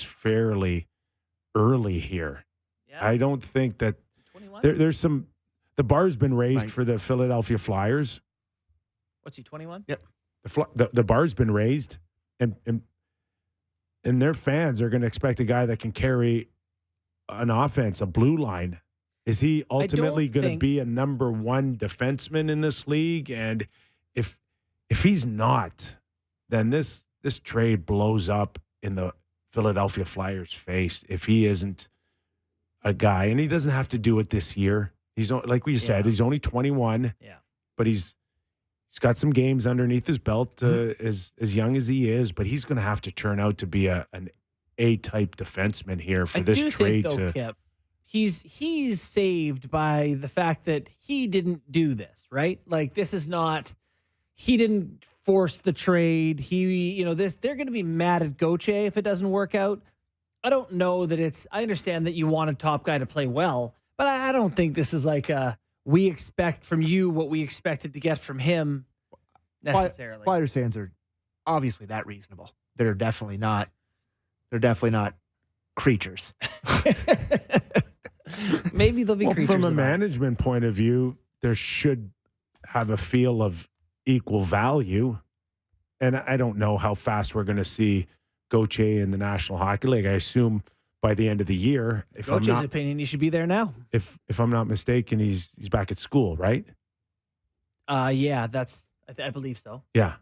fairly early here. Yeah. I don't think that there's some. The bar's been raised for the Philadelphia Flyers. What's he, 21? Yep. The bar's been raised, and their fans are going to expect a guy that can carry an offense, a blue line. Is he ultimately going to be a number 1 defenseman in this league? And if he's not, then this trade blows up in the Philadelphia Flyers' face. If he isn't a guy, and he doesn't have to do it this year. He's like we said, he's only 21. Yeah, but he's got some games underneath his belt, as young as he is. But he's going to have to turn out to be an A-type defenseman here for this trade. Kip, he's saved by the fact that he didn't do this, right? Like, this is not. He didn't force the trade. They're going to be mad at Gauthier if it doesn't work out. I don't know that I understand that you want a top guy to play well, but I don't think this is like we expect from you what we expected to get from him necessarily. Flyers fans are obviously that reasonable. They're definitely not creatures. Maybe they'll be creatures. From a management point of view, there should have a feel of equal value. And I don't know how fast we're going to see Gauthier in the National Hockey League. I assume by the end of the year, if Coach's opinion, you should be there now. if I'm not mistaken, he's back at school, right? Yeah, I believe so. Yeah.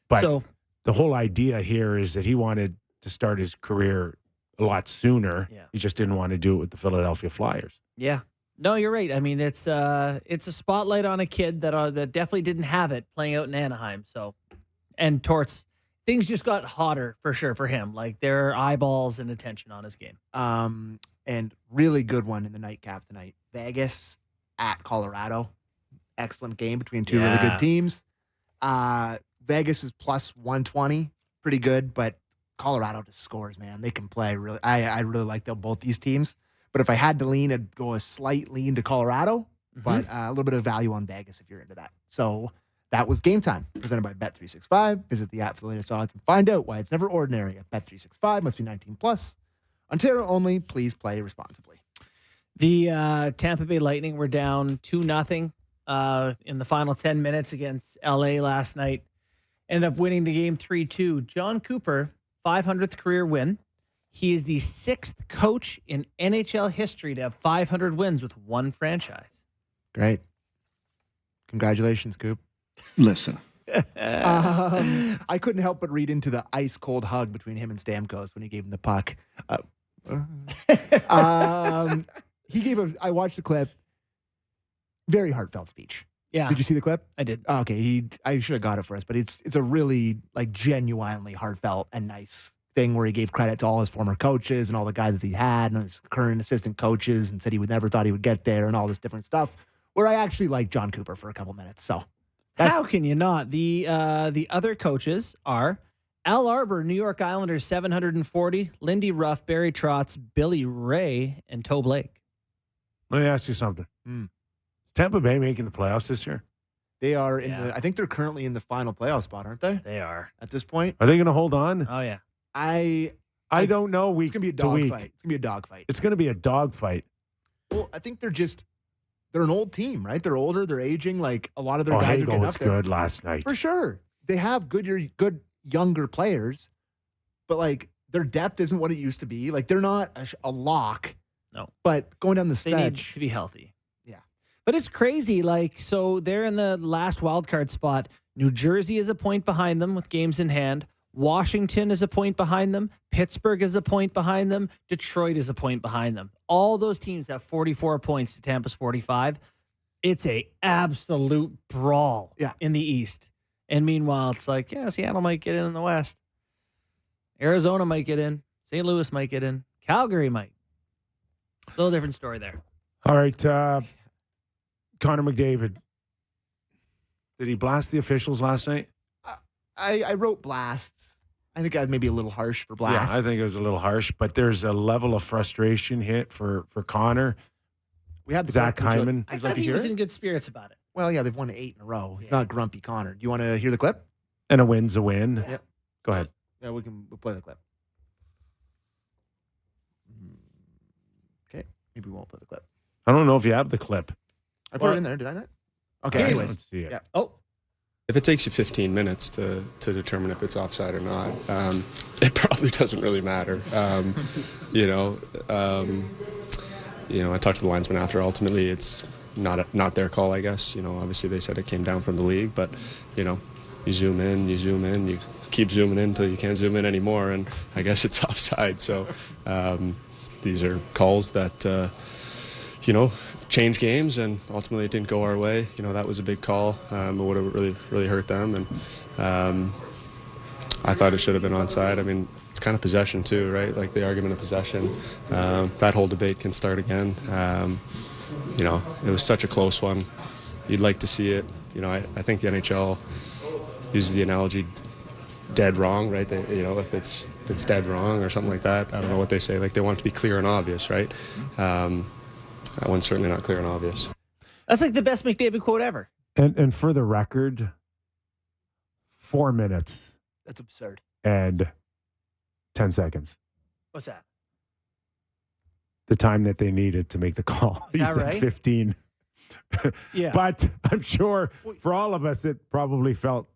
But So the whole idea here is that he wanted to start his career a lot sooner. Yeah. He just didn't want to do it with the Philadelphia Flyers. yeah, no, you're right. I mean, it's a spotlight on a kid that definitely didn't have it playing out in Anaheim. So, and Torts, things just got hotter for sure for him. Like there are eyeballs and attention on his game. And really good one in the nightcap tonight. Vegas at Colorado. Excellent game between two really Yeah. good teams. Vegas is plus 120. Pretty good, but Colorado just scores, man. They can play really. I really like both these teams. But if I had to lean, I'd go a slight lean to Colorado, but a little bit of value on Vegas if you're into that. So that was Game Time, presented by Bet365. Visit the app for the latest odds and find out why it's never ordinary at Bet365. Must be 18 plus. Ontario only. Please play responsibly. The Tampa Bay Lightning were down 2-0 in the final 10 minutes against LA last night. Ended up winning the game 3-2. John Cooper, 500th career win. He is the 6th coach in NHL history to have 500 wins with one franchise. Great. Congratulations, Coop. Listen. I couldn't help but read into the ice cold hug between him and Stamkos when he gave him the puck. He gave I watched the clip. Very heartfelt speech. Yeah. Did you see the clip? I did. Oh, okay. I should have got it for us, but it's a really like genuinely heartfelt and nice thing where he gave credit to all his former coaches and all the guys that he had and his current assistant coaches and said he would never thought he would get there and all this different stuff. Where I actually liked John Cooper for a couple minutes. So how can you not? The other coaches are Al Arbor, New York Islanders, 740, Lindy Ruff, Barry Trotz, Billy Ray, and Toe Blake. Let me ask you something. Is Tampa Bay making the playoffs this year? They are in I think they're currently in the final playoff spot, aren't they? They are. At this point. Are they going to hold on? Oh, yeah. I don't know. It's going to be a dogfight. It's going to be a dogfight. It's going to be a dogfight. Well, I think they're an old team, right? They're older. They're aging. Like a lot of their guys are Hagel getting was up there. good last night. For sure. They have good younger players, but like their depth isn't what it used to be. Like they're not a lock. No. But going down the They need stretch. to be healthy. Yeah. But it's crazy. Like, so they're in the last wild card spot. New Jersey is a point behind them with games in hand. Washington is a point behind them. Pittsburgh is a point behind them. Detroit is a point behind them. All those teams have 44 points to Tampa's 45. It's a absolute brawl in the East. And meanwhile, it's like, yeah, Seattle might get in the West. Arizona might get in. St. Louis might get in. Calgary might. A little different story there. All right. Connor McDavid. Did he blast the officials last night? I wrote blasts. I think I was maybe a little harsh for blasts. Yeah, I think it was a little harsh, but there's a level of frustration hit for Connor. We had the Zach clip. Hyman. I thought he was in good spirits about it. Well, yeah, they've won 8 in a row. He's not grumpy Connor. Do you want to hear the clip? And a win's a win. Yep. Go ahead. Yeah, we'll play the clip. Okay, maybe we won't play the clip. I don't know if you have the clip. I put it in there, did I not? Okay, anyways. Let's see it. Yeah. Oh. If it takes you 15 minutes to determine if it's offside or not, it probably doesn't really matter. I talked to the linesman after. Ultimately, it's not their call, I guess. Obviously they said it came down from the league, but you zoom in, you keep zooming in until you can't zoom in anymore, and I guess it's offside. So these are calls that change games, and ultimately it didn't go our way. That was a big call. It would have really hurt them, and I thought it should have been onside. I mean, it's kind of possession too, right? Like the argument of possession. That whole debate can start again. It was such a close one. You'd like to see it. I think the NHL uses the analogy dead wrong, right? If it's dead wrong or something like that. I don't know what they say. Like they want it to be clear and obvious, right? That one's certainly not clear and obvious. That's like the best McDavid quote ever. And for the record, 4 minutes. That's absurd. And 10 seconds. What's that? The time that they needed to make the call. He said right? 15. Yeah. But I'm sure for all of us, it probably felt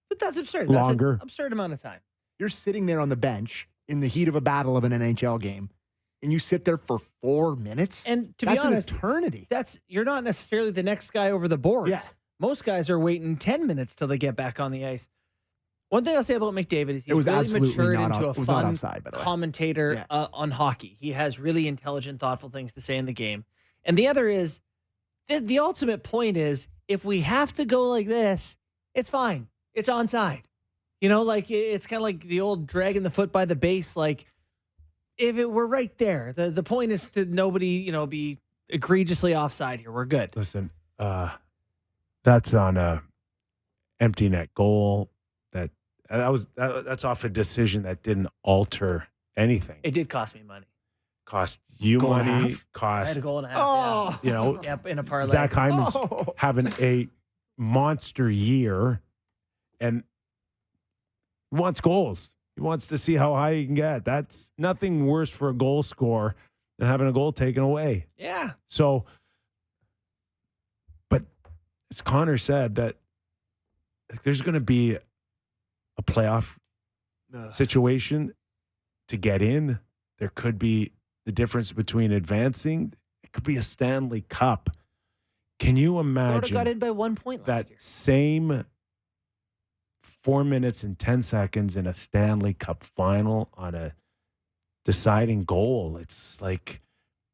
But that's absurd. Longer. That's an absurd amount of time. You're sitting there on the bench in the heat of a battle of an NHL game, and you sit there for 4 minutes. And to be honest, an eternity. You're not necessarily the next guy over the boards. Yeah. Most guys are waiting 10 minutes till they get back on the ice. One thing I'll say about McDavid is he's really matured into a fun offside, by the way. commentator on hockey. He has really intelligent, thoughtful things to say in the game. And the other is, the ultimate point is, if we have to go like this, it's fine. It's onside. You know, like it's kind of like the old dragging the foot by the base. Like if it were right there, the point is to nobody, be egregiously offside here. We're good. Listen, that's on a empty net goal. That's off a decision that didn't alter anything. It did cost me money. Cost you Goal and a money. half? I Cost had a goal and a half. Oh. Yep, in a parlay. Zach Hyman's having a monster year, and he wants goals. He wants to see how high he can get. That's nothing worse for a goal scorer than having a goal taken away. Yeah. So, but as Connor said, that there's going to be a playoff situation to get in. There could be the difference between advancing. It could be a Stanley Cup. Can you imagine Florida got in by 1 point last year. same 4 minutes and 10 seconds in a Stanley Cup final on a deciding goal? It's like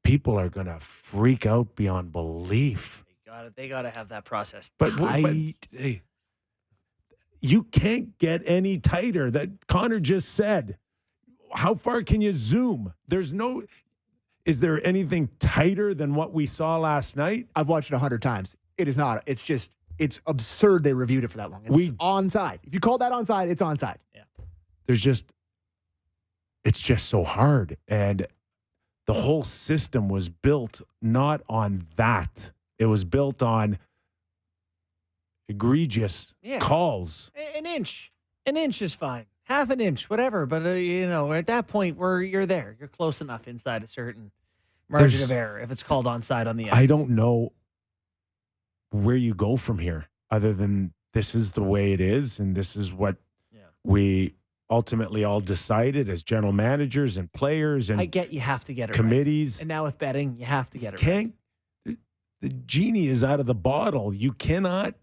people are going to freak out beyond belief. They got to have that process. But hey, you can't get any tighter. That Connor just said. How far can you zoom? Is there anything tighter than what we saw last night? I've watched it 100 times. It is not. It's absurd they reviewed it for that long. It's onside. If you call that onside, it's onside. Yeah. It's just so hard. And the whole system was built not on that. It was built on egregious calls. An inch is fine. Half an inch, whatever. But, at that point where you're there, you're close enough inside a certain margin of error if it's called onside on the ice. I don't know where you go from here other than this is the way it is. And this is what we ultimately all decided as general managers and players. And I get you have to get it committees. right. And now with betting, you have to get it right. The genie is out of the bottle. You cannot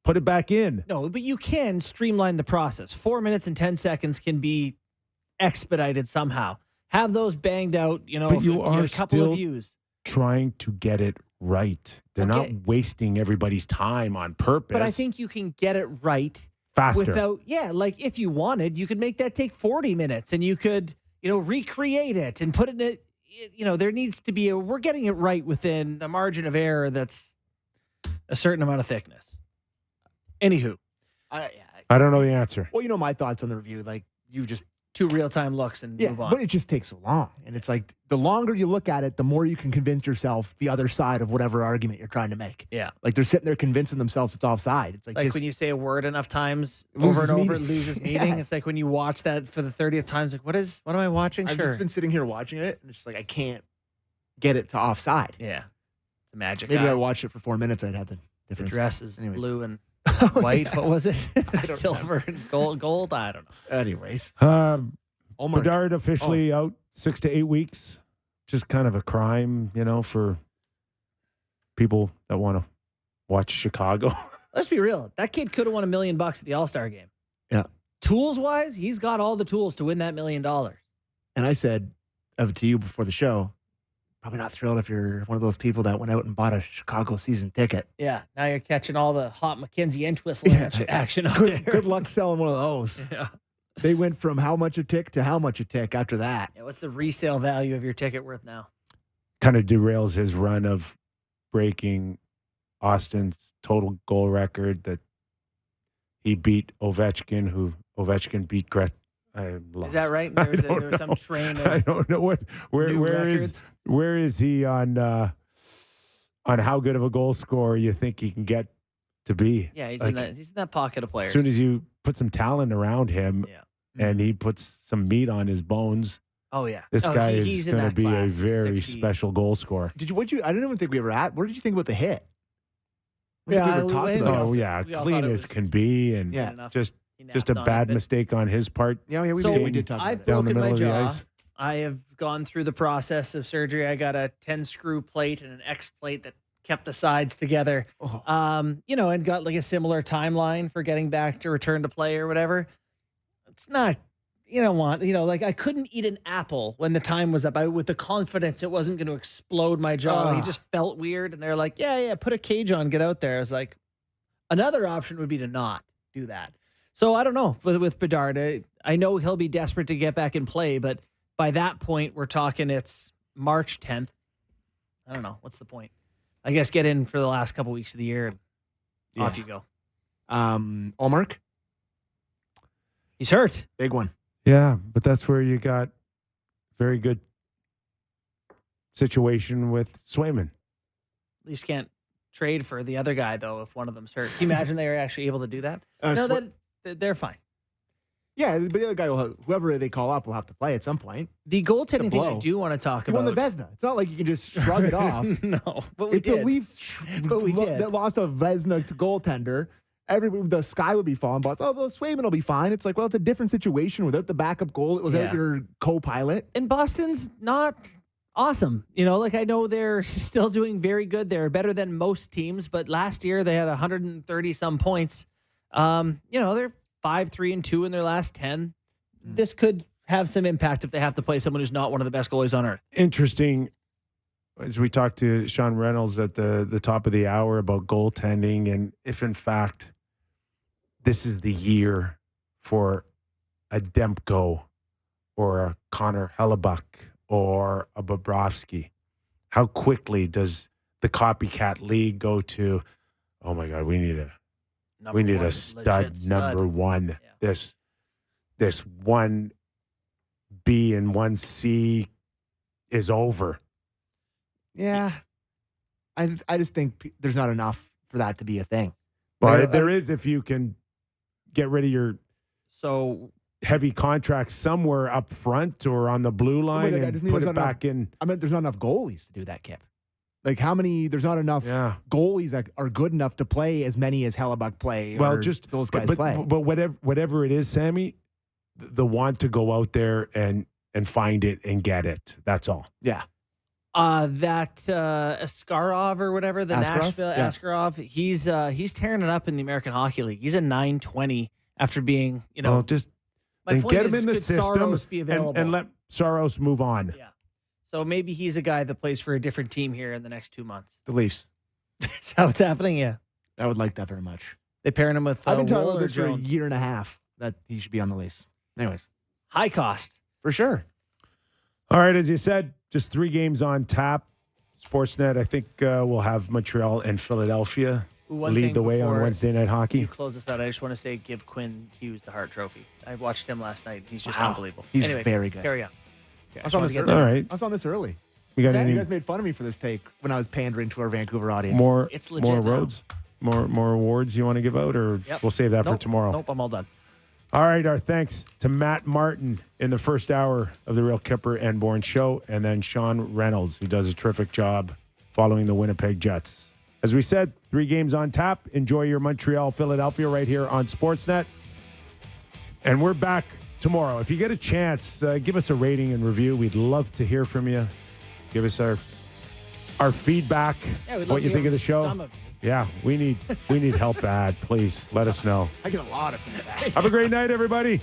put it back in. No, but you can streamline the process. 4 minutes and 10 seconds can be expedited somehow. Have those banged out, but you are a couple still of views. Trying to get it right. They're not wasting everybody's time on purpose. But I think you can get it right faster. Without, like if you wanted, you could make that take 40 minutes and you could, recreate it and put it in it. There needs to be we're getting it right within a margin of error that's a certain amount of thickness. Anywho. I don't know the answer. Well, my thoughts on the review, like you just 2 real-time looks and move on. But it just takes so long. And it's like the longer you look at it, the more you can convince yourself the other side of whatever argument you're trying to make. Yeah. Like they're sitting there convincing themselves it's offside. It's like when you say a word enough times over and over, it loses meaning. Yeah. It's like when you watch that for the 30th time, it's like, what am I watching? I've just been sitting here watching it, and it's like I can't get it to offside. Yeah. It's a magic Maybe eye. I watched it for 4 minutes, I'd have the difference. The dress is blue and Oh, white. yeah. What was it? don't Silver and gold. I don't know. Anyways. Bedard officially out 6 to 8 weeks. Just kind of a crime, for people that want to watch Chicago. Let's be real. That kid could have won $1 million at the All-Star game. Yeah. Tools-wise, he's got all the tools to win that $1 million. And I said to you before the show, probably not thrilled if you're one of those people that went out and bought a Chicago season ticket. Yeah. Now you're catching all the hot McKenzie Entwistle action out there. Good luck selling one of those. Yeah. They went from how much a tick to how much a tick after that. Yeah, what's the resale value of your ticket worth now? Kind of derails his run of breaking Austin's total goal record that he beat Ovechkin, who Ovechkin beat Is that right? There was some train of I don't know where is he on how good of a goal scorer you think he can get to be. Yeah, he's in that pocket of players. As soon as you put some talent around him and he puts some meat on his bones. Oh yeah. This guy is going to be class. a very 60. special goal scorer. I don't even think we were at. What did you think about the hit? Clean as can be, and just Just a bad mistake on his part. Yeah, we did talk about I've it. Down the broken my middle of the jaw. ice. I have gone through the process of surgery. I got a 10-screw plate and an X plate that kept the sides together. Oh. And got like a similar timeline for getting back to return to play or whatever. It's not, I couldn't eat an apple when the time was up. With the confidence it wasn't going to explode my jaw. He just felt weird. And they're like, yeah, put a cage on, get out there. I was like, another option would be to not do that. So I don't know with Bedard. I know he'll be desperate to get back and play, but by that point, we're talking it's March 10th. I don't know. What's the point? I guess get in for the last couple weeks of the year and off you go. Allmark? He's hurt. Big one. Yeah, but that's where you got very good situation with Swayman. At least can't trade for the other guy, though, if one of them's hurt. Can you imagine they are actually able to do that? They're fine. Yeah, but the other guy, whoever they call up, will have to play at some point. The goaltending thing I do want to talk He about. won the Vezina. It's not like you can just shrug it off. No, but we if did. the Leafs that lost a Vezina to goaltender, the sky would be falling. But the Swayman will be fine. It's like, well, it's a different situation without the backup goal, without your co-pilot. And Boston's not awesome. I know they're still doing very good. They're better than most teams, but last year they had 130 some points. They're 5-3-2 in their last 10. This could have some impact if they have to play someone who's not one of the best goalies on earth. Interesting. As we talked to Sean Reynolds at the top of the hour about goaltending, and if in fact this is the year for a Demko or a Connor Hellebuck or a Bobrovsky, how quickly does the copycat league go to, oh my God, we need a stud number one. Yeah. This 1B and 1C is over. Yeah. I just think there's not enough for that to be a thing. Well, there is if you can get rid of your heavy contracts somewhere up front or on the blue line and put it back in. I mean, there's not enough goalies to do that, Kip. Like there's not enough goalies that are good enough to play as many as Hellebuck play. Well, just those guys play. But whatever it is, Sammy, the want to go out there and find it and get it. That's all. Yeah. Askarov or whatever, Askarov, he's tearing it up in the American Hockey League. He's a 920 after being, just get him in the system and let Saros move on. Yeah. So maybe he's a guy that plays for a different team here in the next 2 months. The Leafs. That's how it's happening, yeah. I would like that very much. They paired him with I've been talking Wool about this for a Jones. year and a half that he should be on the Leafs. Anyways. High cost. For sure. All right, as you said, just 3 games on tap. Sportsnet, I think we'll have Montreal and Philadelphia lead the way on Wednesday Night Hockey. You close this out. I just want to say give Quinn Hughes the Hart Trophy. I watched him last night. He's just unbelievable. He's very good. Carry on. I was on this early. All right. I was on this early. You guys made fun of me for this take when I was pandering to our Vancouver audience. More now. roads? More awards you want to give out, or we'll save that for tomorrow? Nope, I'm all done. All right, our thanks to Matt Martin in the first hour of the Real Kyper and Bourne show, and then Sean Reynolds, who does a terrific job following the Winnipeg Jets. As we said, 3 games on tap. Enjoy your Montreal, Philadelphia right here on Sportsnet. And we're back tomorrow. If you get a chance, give us a rating and review. We'd love to hear from you. Give us our feedback, what you think of the show. Yeah, we need help bad. Please let us know. I get a lot of feedback. Have a great night, everybody.